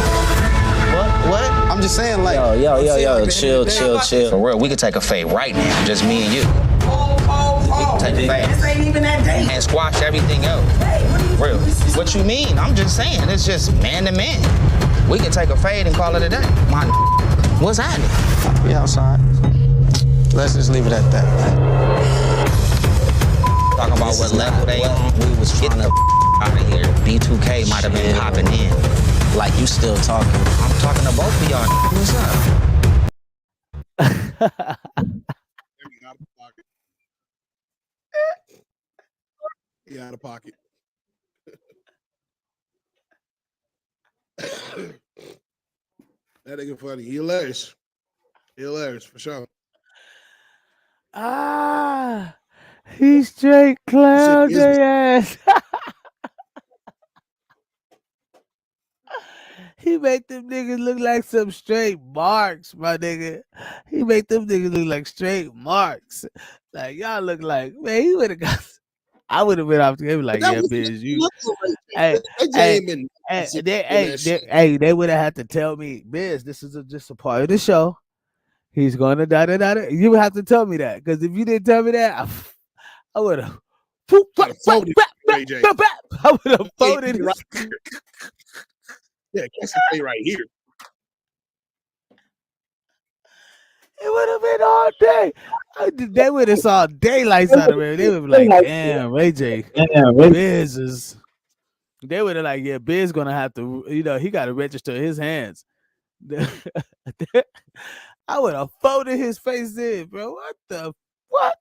What? I'm just saying, like, yo, chill. For real, we could take a fade right now, just me and you. We can take a fade. This ain't even that day. And squash everything else. Real. What you mean? I'm just saying, it's just man to man. We can take a fade and call it a day. What's happening? We outside. Let's just leave it at that. Talking about what level they on. We was trying to out of here. B2K might have been popping in. Like you still talking. I'm talking to both of y'all. What's up? He out of pocket. That nigga funny. He hilarious. Hilarious for sure. He straight clowned their ass. He made them niggas look like some straight marks, my nigga. He made them niggas look like straight marks. Like y'all look like, man, he would have got. I would have been off to him like, yeah, bitch, you. They would have had to tell me, Biz, this is just a part of the show. He's going to da. You would have to tell me that, because if you didn't tell me that, I would have. Ray J. I would have voted. Right. Yeah, catch the play right here. It would have been all day. They would have saw daylights out of it. They would be like, damn, Ray J. Biz is. They would have like, yeah, Biz gonna have to, he got to register his hands. I would have folded his face in, bro. What?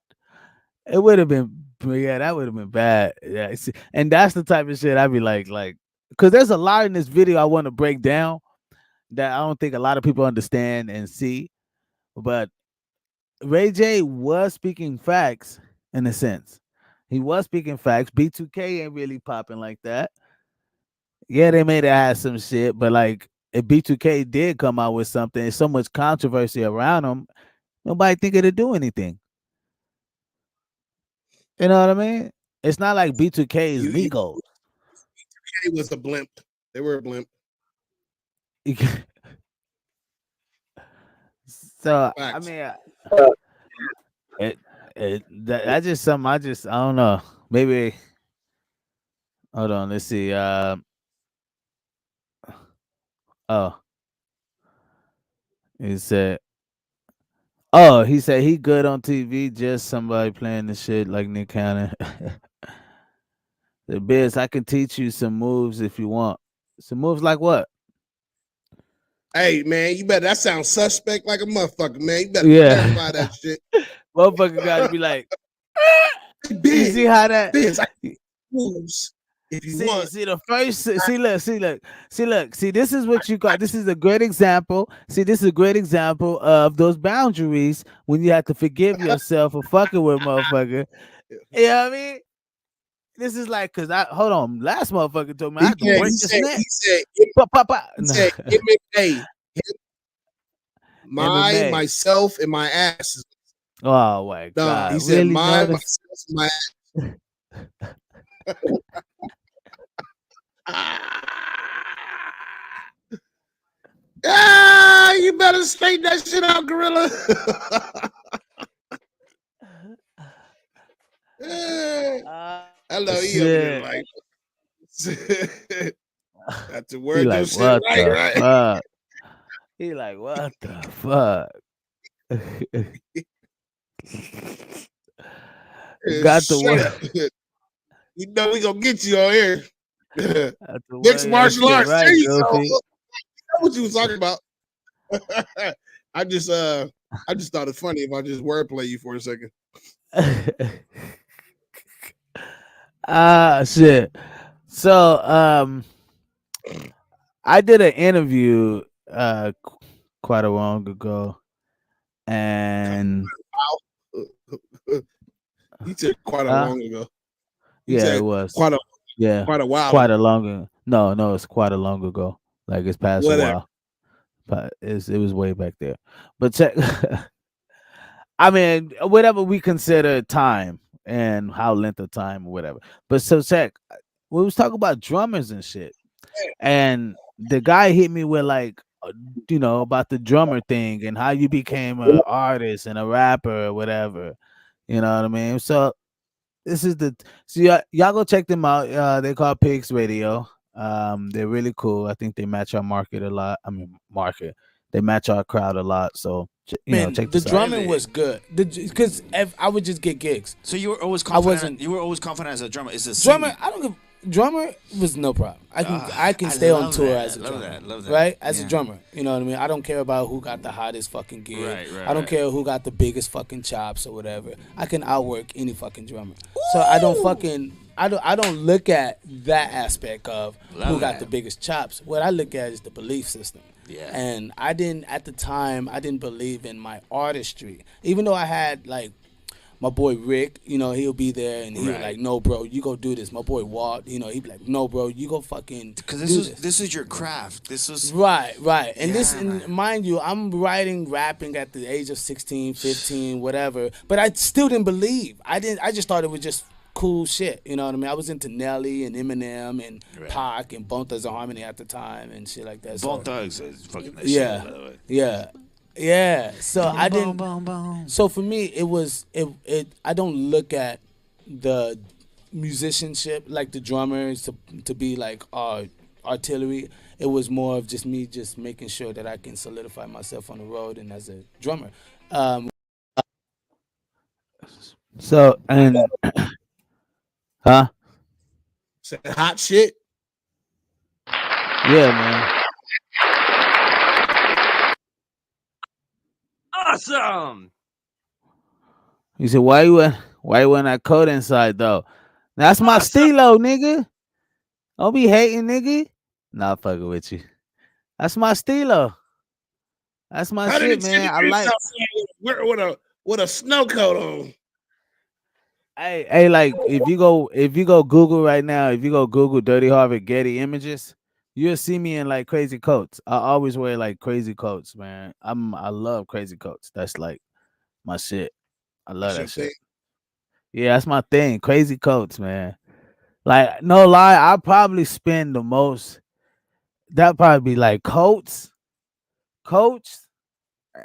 It would have been, yeah, that would have been bad. Yeah, and that's the type of shit I'd be like, because there's a lot in this video I want to break down that I don't think a lot of people understand and see. But Ray J was speaking facts in a sense. He was speaking facts. B2K ain't really popping like that. Yeah, they may have had some shit, but like if B2K did come out with something, there's so much controversy around him, nobody think it'd do anything. You know what I mean? It's not like B2K is legal. B2K was a blimp. They were a blimp. So I mean, that's just something. I don't know. Maybe. Hold on. Let's see. He said. Oh, he said he good on TV. Just somebody playing the shit like Nick Cannon. The Biz, I can teach you some moves if you want. Some moves like what? Hey man, you better. That sounds suspect like a motherfucker, man. You better clarify that shit. Motherfucker got to be like, Biz, you see how that Biz, I moves if you want. See the first. See, this is what you got. This is a great example. See, this is a great example of those boundaries when you have to forgive yourself for fucking with motherfucker. You know what I mean? This is like, cause hold on. Last motherfucker told me I had to break his neck. He said, MMA. Myself, and my ass. Oh my God! He said really myself, and my ass. You better straighten that shit out, Gorilla. Hello, you like got to word like, those shit right. Fuck? He like, what the fuck? Got the word. You know we gonna get you on here. Mixed martial arts. Right, there you go. You know what you was talking about. I just thought it's funny if I just wordplay you for a second. Shit. So I did an interview quite a long ago, and he said quite a long ago. Yeah, it was quite a while. Quite a long. No, it's quite a long ago. Like it's past a while, but it was way back there. But check. I mean, whatever we consider time and how length of time or whatever. But so check, we was talking about drummers and shit, and the guy hit me with like, about the drummer thing and how you became an artist and a rapper or whatever. You know what I mean? So this is y'all go check them out. They call Pigs Radio. They're really cool. I think they match our market a lot. They match our crowd a lot. So check the drumming was good because I would just get gigs. So you were always confident. You were always confident as a drummer. Is a drummer? I don't give. Drummer was no problem. I can stay on tour as a drummer. Love that. Right? As a drummer. You know what I mean? I don't care about who got the hottest fucking gig. Right, I don't care who got the biggest fucking chops or whatever. I can outwork any fucking drummer. Ooh. So I don't look at that aspect of who got the biggest chops. What I look at is the belief system. Yeah. And at the time I didn't believe in my artistry. Even though I had like my boy Rick, he'll be there and he'll like, no, bro, you go do this. My boy Walt, he'd be like, no, bro, you go fucking because this is your craft. This was right. And and mind you, I'm rapping at the age of 16, 15, whatever. But I still didn't believe. I just thought it was just cool shit. You know what I mean? I was into Nelly and Eminem and Pac and Bone Thugs and Harmony at the time and shit like that. Bone Thugs is fucking that shit, by the way. Yeah, so I didn't. So for me, it was. I don't look at the musicianship, like the drummers to be like artillery. It was more of just me just making sure that I can solidify myself on the road and as a drummer. So and huh? Said hot shit. Yeah, man. Awesome. You said why you wearing that coat inside though? That's my Awesome. stilo, nigga. Don't be hating, nigga. Nah, fucking with you. That's my stilo. That's my How did shit, it man. I yourself like. with a snow coat on? Hey, like if you go Google right now, if you go Google Dirty Harvard Getty images, you'll see me in like crazy coats. I always wear like crazy coats, man. I love crazy coats. That's like my shit. I love That's your that shit. thing. Yeah, that's my thing. Crazy coats, man. Like no lie, I probably spend the most. That probably be like coats,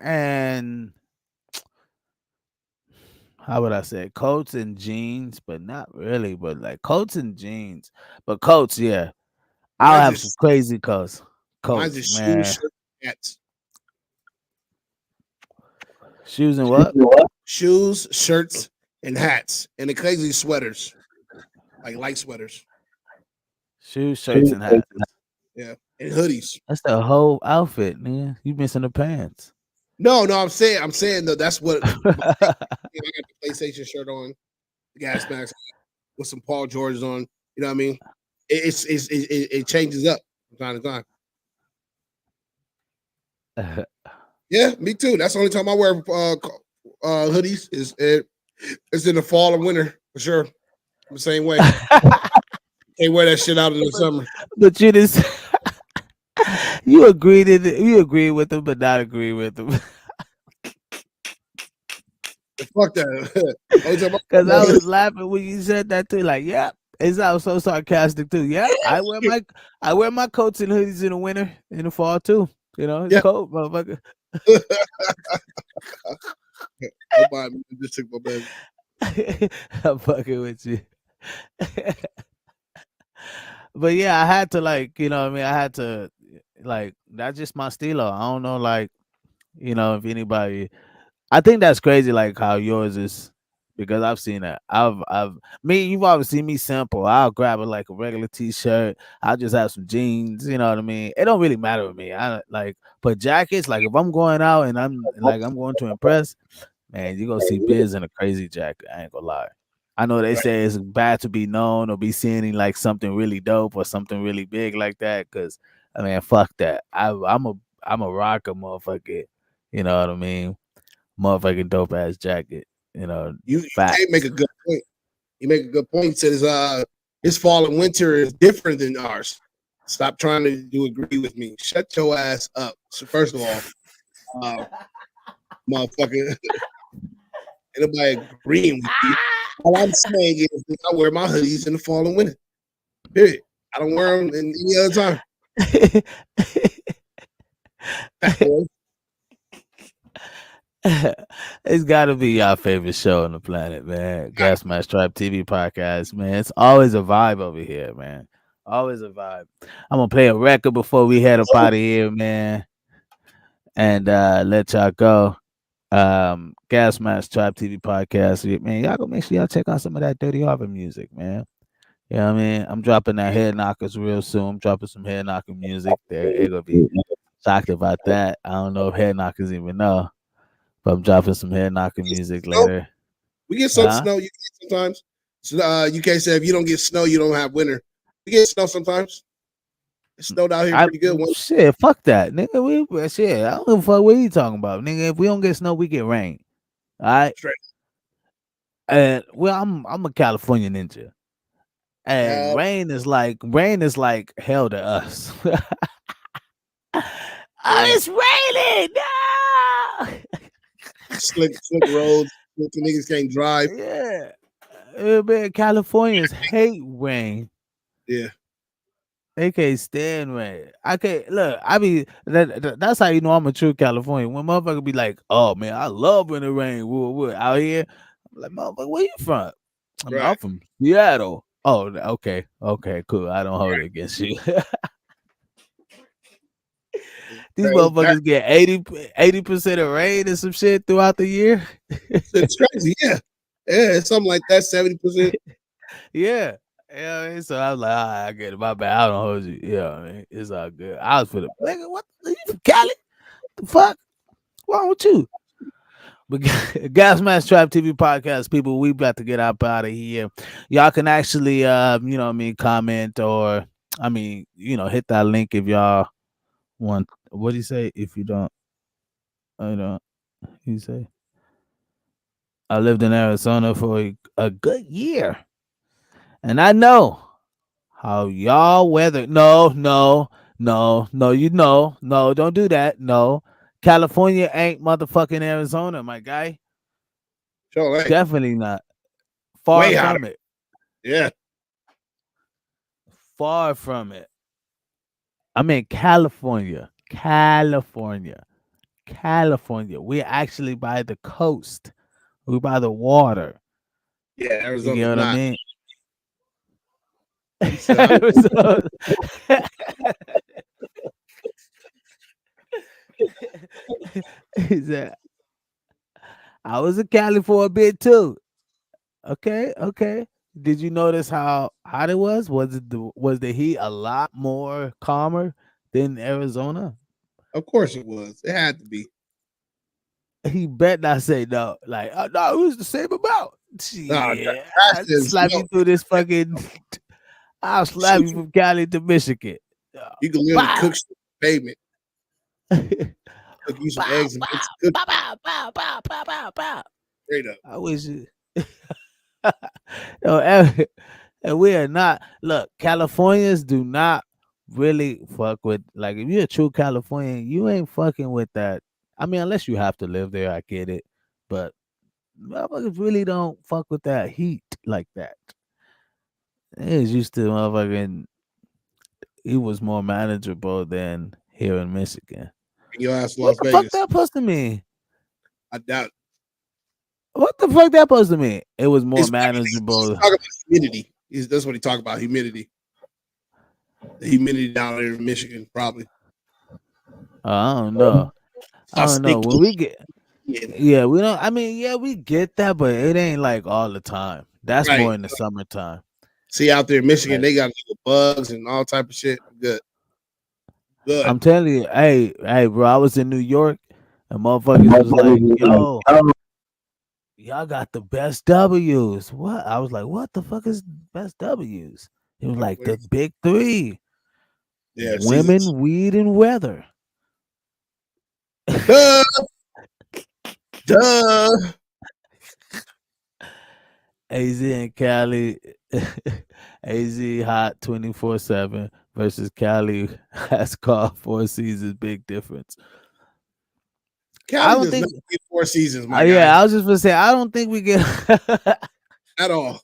and how would I say it? Coats and jeans, but not really, but like coats and jeans. But coats, yeah. I'll Mine's have some just crazy coats. mine's Coats, just shoes, man. shirts, hats. Shoes and what? Shoes, shirts, and hats, and the crazy sweaters, like light sweaters. Shoes, shirts, and hats. Yeah, and hoodies. That's the whole outfit, man. You missing the pants. No, I'm saying though that's what I got the PlayStation shirt on, the gas mask with some Paul George's on. You know what I mean? It changes up from time to time. Yeah, me too. That's the only time I wear hoodies it's in the fall and winter for sure. I'm the same way. Can't wear that shit out in the summer. But you just you agree with him, but not agree with him. Fuck that. Because I was laughing when you said that too. Like, yeah, it's I was so sarcastic too. Yeah, I wear my coats and hoodies in the winter, in the fall too. You know, it's cold, motherfucker. Nobody just took my baby. I'm fucking with you. But yeah, I had to like, you know what I mean? I had to like that's just my stilo. I don't know, like, you know, if anybody I think that's crazy, like how yours is because I've seen that. You've always seen me simple. I'll grab it like a regular t-shirt. I'll just have some jeans, you know what I mean? It don't really matter with me. I like but jackets, like if I'm going out and I'm going to impress, man, you gonna see Biz in a crazy jacket. I ain't gonna lie. I know they say it's bad to be known or be seen in like something really dope or something really big like that. Cause I mean, fuck that. I'm a rocker, motherfucker. You know what I mean? Motherfucking dope ass jacket. You know, You can't make a good point. You make a good point. He says his fall and winter is different than ours. Stop trying to agree with me. Shut your ass up. So first of all, motherfucker, ain't nobody agreeing with you. All I'm saying is that I wear my hoodies in the fall and winter. Period. I don't wear them in any other time. It's got to be your favorite show on the planet, man. Gasmasktribe TV podcast, man. It's always a vibe over here, man. Always a vibe. I'm gonna play a record before we head up out of here, man, and let y'all go. Gasmasktribe TV podcast, man. Y'all go make sure y'all check out some of that Dirty Harvard music, man. You know what I mean? I'm dropping that Head Knockers real soon. I'm dropping some Head Knocker music. They're gonna be shocked about that. I don't know if Head Knockers even know. But I'm dropping some Head Knocker music later. We get some snow. You can sometimes. So you can't say if you don't get snow, you don't have winter. We get snow sometimes. It snowed out here pretty good. Shit, fuck that, nigga. Shit, I don't give a fuck what you talking about, nigga. If we don't get snow, we get rain. All right. Straight. And well, I'm a California ninja, and rain is like hell to us. Oh, it's raining! No. Slick roads. The niggas can't drive. Yeah, man. Californians hate rain. Yeah. They can't stand rain. I can't look. I mean, that's how you know I'm a true Californian. When motherfucker be like, "Oh man, I love when it rain." Out here, I'm like, motherfucker, where you from? I'm not from Seattle. Oh, okay, cool. I don't hold it against you. These motherfuckers get 80% of rain and some shit throughout the year. It's crazy, yeah. Yeah, it's something like that, 70%. Yeah. Yeah, so I was like, all right, I get it. My bad. I don't hold you. Yeah, I mean, it's all good. I was for the nigga, what you from Cali? The fuck? What's wrong with you? But Gasmasktribe TV podcast, people, we about to get up out of here. Y'all can actually comment or hit that link if y'all want. What do you say? If you don't, I don't. You say I lived in Arizona for a good year, and I know how y'all weather. No, don't do that. No, California ain't motherfucking Arizona, my guy. Sure, hey. Definitely not. Far Way from hotter. it. Yeah. Far from it. I'm in California. California. We're actually by the coast. We're by the water. Yeah, You Arizona's get what not. I mean? He said, I'm Arizona. He said, I was in Cali for a bit too. Okay. Did you notice how hot it was? Was the heat a lot more calmer than Arizona? Of course it was. It had to be. He bet not say no. Like, oh, no, it was the same amount. Yeah, I'll slap you through this fucking. I'll slap you from Cali to Michigan. You can literally cook some pavement. Cook you some eggs and bits of cookies. Straight up. I wish it. And we are not. Look, Californians do not really fuck with. Like, if you're a true Californian, you ain't fucking with that. I mean, unless you have to live there, I get it. But motherfuckers really don't fuck with that heat like that. It's used to motherfucking. He was more manageable than here in Michigan. Your ass What Las the Vegas. fuck that supposed to mean? I doubt. What the fuck that supposed to mean? It was more manageable. He's talking about humidity. That's what he talked about. Humidity. The humidity down there in Michigan, probably. I don't know. When we get, yeah, we don't. I mean, yeah, we get that, but it ain't like all the time. That's more in the summertime. See, out there in Michigan, they got bugs and all type of shit. Good. I'm telling you, hey, bro, I was in New York, and motherfuckers was like, yo, y'all got the best W's. What? I was like, what the fuck is best W's? It was like the big three. Yeah, women, weed, and weather. Duh. AZ and Cali, AZ hot 24/7 versus Cali has called 4 seasons. Big difference. Cali does not get 4 seasons, my guy. Yeah, I was just gonna say I don't think we get at all.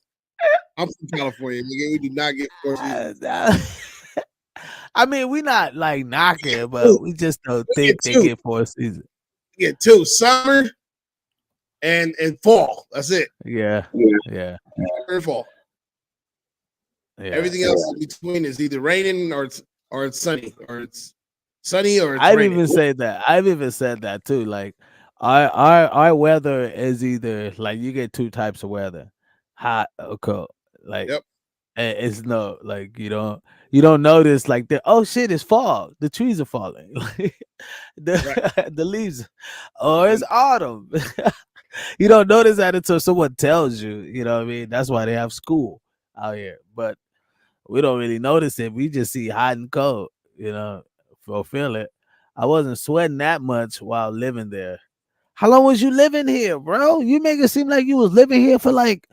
I'm from California, nigga. We do not get 4 seasons. I mean, we not like knocking, but we just don't think they get 4 seasons. We get 2: summer and fall. That's it. Yeah. Summer and fall. Yeah. Everything else in between is either raining or it's sunny, or it's sunny or it's I've raining. even said that. I've even said that too. Like our weather is either like you get 2 types of weather, hot or cold. Like it's no like you don't notice like oh shit, it's fall. The trees are falling. The leaves, or it's autumn. You don't notice that until someone tells you. You know what I mean? That's why they have school out here. But we don't really notice it. We just see hot and cold. Feel it. I wasn't sweating that much while living there. How long was you living here, bro? You make it seem like you was living here for like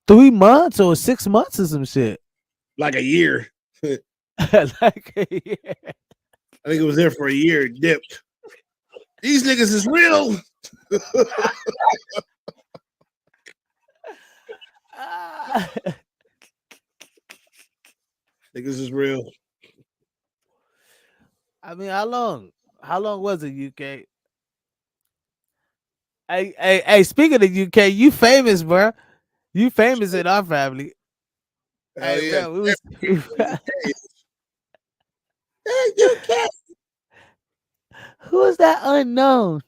3 months or 6 months or some shit. Like a year. Like a year. I think it was there for a year. It dipped. These niggas is real. Niggas is real. I mean, how long? How long was it, UK? Hey, speaking of UK, you famous, bro. You famous in our family. Hey, yeah. bro, we was, Hey, you can't. who is that unknown?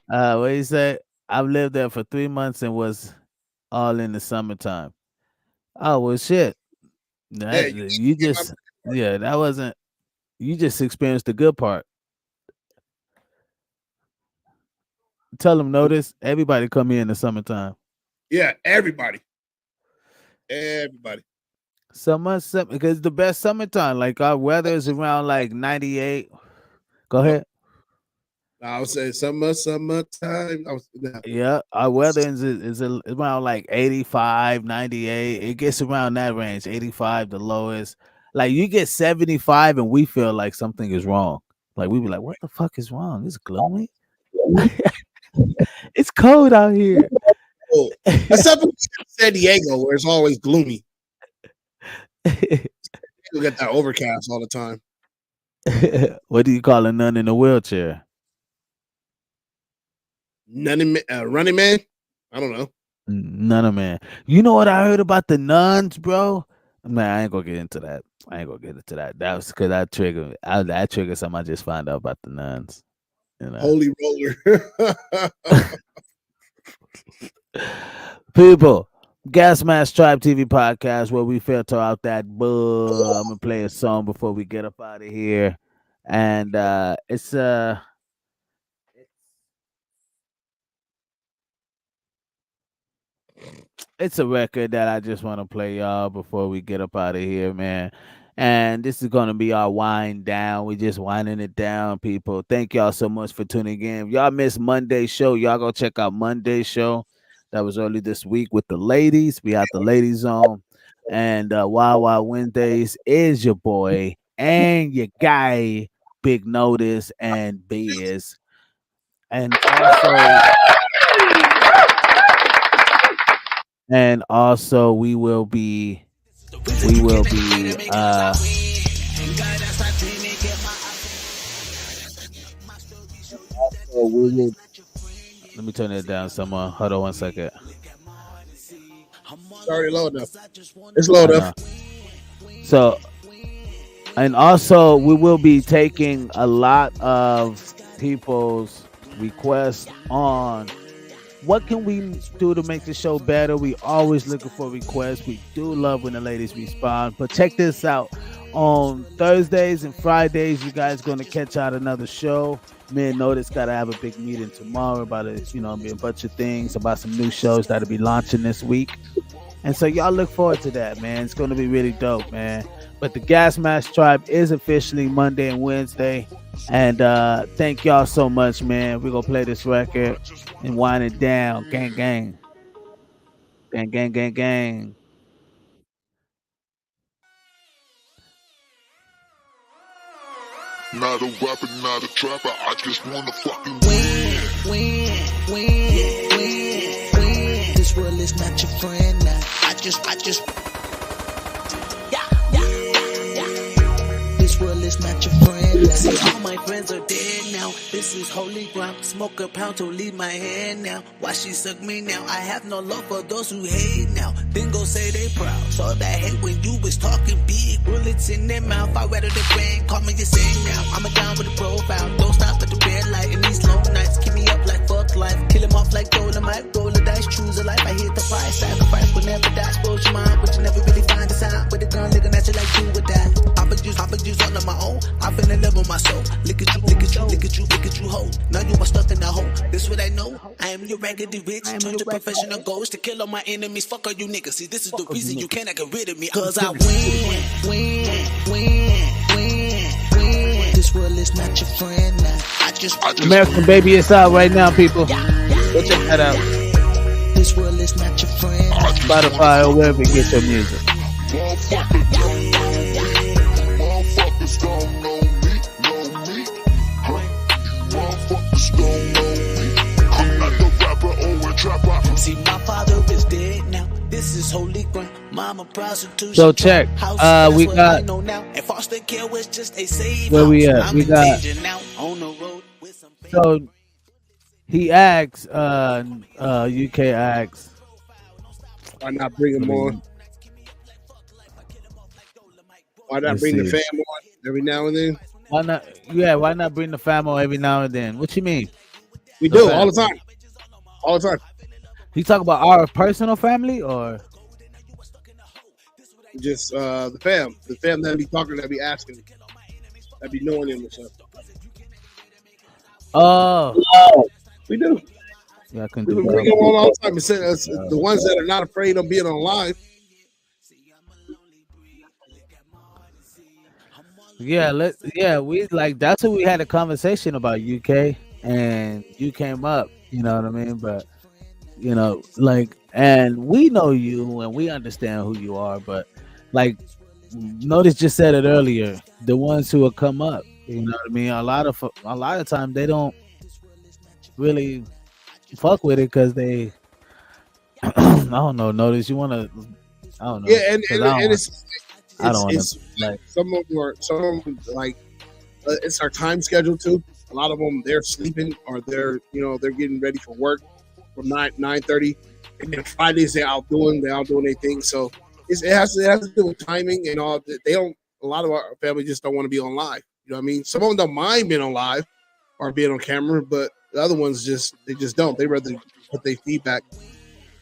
What you say? I've lived there for 3 months and was all in the summertime. Oh well, shit. Hey, You just, yeah, that wasn't. You just experienced the good part. Tell them notice. Everybody come here in the summertime. yeah, everybody. Everybody. Summer, because the best summertime. Like our weather is around like 98. Go ahead. I was saying summertime. Yeah, our weather is around like 85, 98. It gets around that range. 85 the lowest. Like you get 75 and we feel like something is wrong. Like we be like, what the fuck is wrong? It's gloomy. It's cold out here. Oh, except for San Diego, where it's always gloomy. You get that overcast all the time. What do you call a nun in a wheelchair? Running man? I don't know. None man. You know what I heard about the nuns, bro? Man, I ain't gonna get into that. That was because that triggered something I just found out about the nuns. You know? Holy roller. People, Gasmasktribe TV podcast where we filter out that bull. I'm gonna play a song before we get up out of here. And it's a record that I just want to play y'all before we get up out of here, man. And this is gonna be our wind down. We just winding it down, people. Thank y'all so much for tuning in. If y'all missed Monday's show, y'all go check out Monday's show. That was early this week with the ladies. We had the ladies on. And Wild Wild Wednesdays is your boy and your guy, Big Notice and Biz. And also we will be let me turn it down somewhere. Hold on 1 second. It's already low enough. It's low enough. So, and also we will be taking a lot of people's requests on what can we do to make the show better. We always looking for requests. We do love when the ladies respond. But check this out. On Thursdays and Fridays, you guys going to catch out another show. Me and Notice got to have a big meeting tomorrow about a bunch of things, about some new shows that'll be launching this week. And so y'all look forward to that, man. It's going to be really dope, man. But the Gasmasktribe is officially Monday and Wednesday. And thank y'all so much, man. We're going to play this record and wind it down. Gang, gang. Gang, gang, gang, gang. Not a rapper, not a trapper, I just wanna fucking win. This world is not your friend now. I just This world is not your friend now. See, all my friends are dead now. This is holy ground. Smoke a pound to leave my hand now. Why she suck me now? I have no love for those who hate now. Then go say they proud. Saw that hate when you was talking big. Bullets in their mouth. I rather the brain. Call me your same now. I'm a down with the profile. Don't stop at the red light. In these long nights, keep me up like fuck life. Kill him off like Dolomite. Roll the dice, choose a life. I hit the price. Sacrifice will never die. Expose your mind, but you never really find the sign. With the gun looking at you like you would die. I've been used all of my own. I've been in love with my soul. Look at you, hoe. Now you are stuck in the hole. This what I know. I am your raggedy rich. Turn to professional goals to kill all my enemies. Fuck all you niggas. See, this is the reason you cannot get rid of me. Cause I win. This world is not your friend now. I just American Baby is out right now, people. Go check that out. This world is not your friend. Spotify or wherever you get your music. Motherfuckers don't know me. Motherfuckers don't know me. I'm not the rapper or a trapper. See, my father is dead now. This is holy ground. Mama prostitution. So check. We got. And foster care was just a save. Where we at? We got. Now on the road with some So He asks, UK asks, why not bring him on? Why not Let's bring the see. fam on every now and then? Why not? Yeah, why not bring the fam on every now and then? What you mean? We The do fam. all the time. All the time. He talk about our personal family or Just the fam that be talking, that be asking, that be knowing him and stuff. oh We do. yeah, I can We do bring them on all the that. time. The ones that are not afraid of being on live. Yeah, we like that's what we had a conversation about UK and you came up, you know what I mean? But you know, like and we know you and we understand who you are, but like Notice just said it earlier, the ones who will come up, you know what I mean? A lot of time they don't really fuck with it because they I don't know, Notice you wanna I don't know. Yeah, and 'Cause I don't want it's to like some of them like it's our time schedule too. A lot of them they're sleeping or they're getting ready for work from 9:30, and then Fridays they're out doing their thing. So it has to do with timing and all. They don't. A lot of our family just don't want to be on live. You know what I mean? Some of them don't mind being on live or being on camera, but the other ones just don't. They rather put their feedback.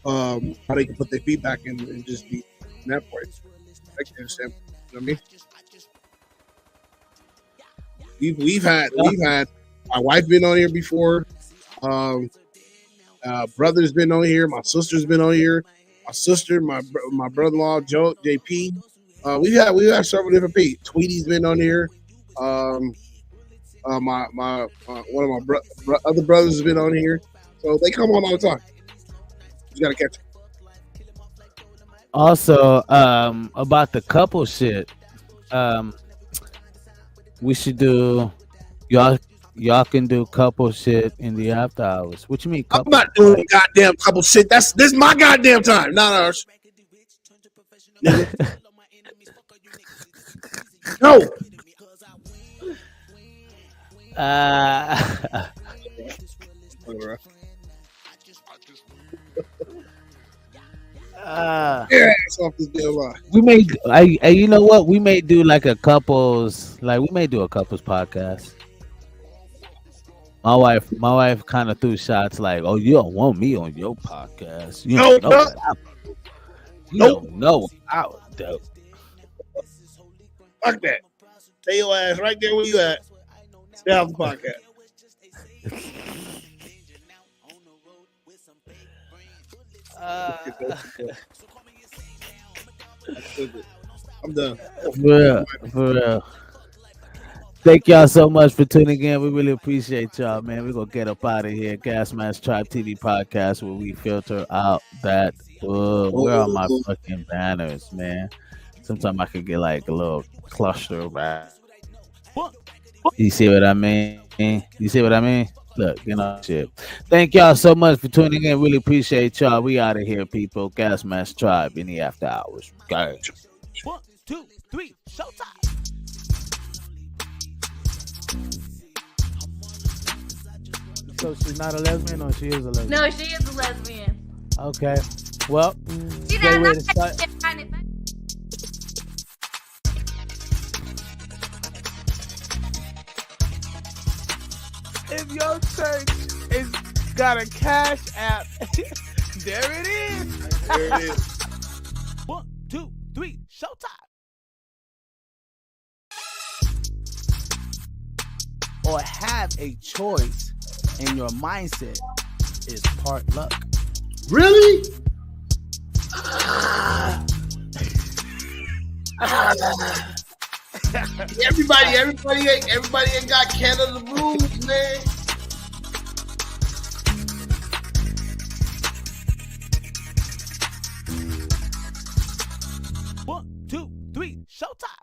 How they can put their feedback in and just be in that point. I can understand. You know what I mean? We've had my wife been on here before. Brother's been on here. My sister's been on here. My sister, my brother-in-law, Joe, JP. We've had several different people. Tweety's been on here. My one of my other brothers has been on here. So they come on all the time. You gotta catch it. also about the couple shit. We should do y'all can do couple shit in the after hours. What you mean couple? I'm not doing goddamn couple shit. This is my goddamn time, not ours. No. We may you know what? We may do like a couples podcast. My wife kind of threw shots like, "Oh, you don't want me on your podcast. You don't know what don't know what I would do." Fuck that. Stay your ass right there where you at. Stay off the podcast. I'm done. For real. Thank y'all so much for tuning in. We really appreciate y'all, man. We're gonna get up out of here. Gasmasktribe TV podcast where we filter out that where are my fucking banners, man? Sometimes I could get like a little cluster back. You see what I mean? Look, shit. Thank y'all so much for tuning in. Really appreciate y'all. We out of here, people. Gasmasktribe in the after hours. Go. 1, 2, 3, showtime. So she's not a lesbian, or she is a lesbian? No, she is a lesbian. Okay. Well, She great does way not to start. If your church is got a cash app, there it is. There it is. 1, 2, 3, showtime. Or have a choice, and your mindset is part luck. Really? Everybody ain't got Canada rules, man. One, two, three, showtime.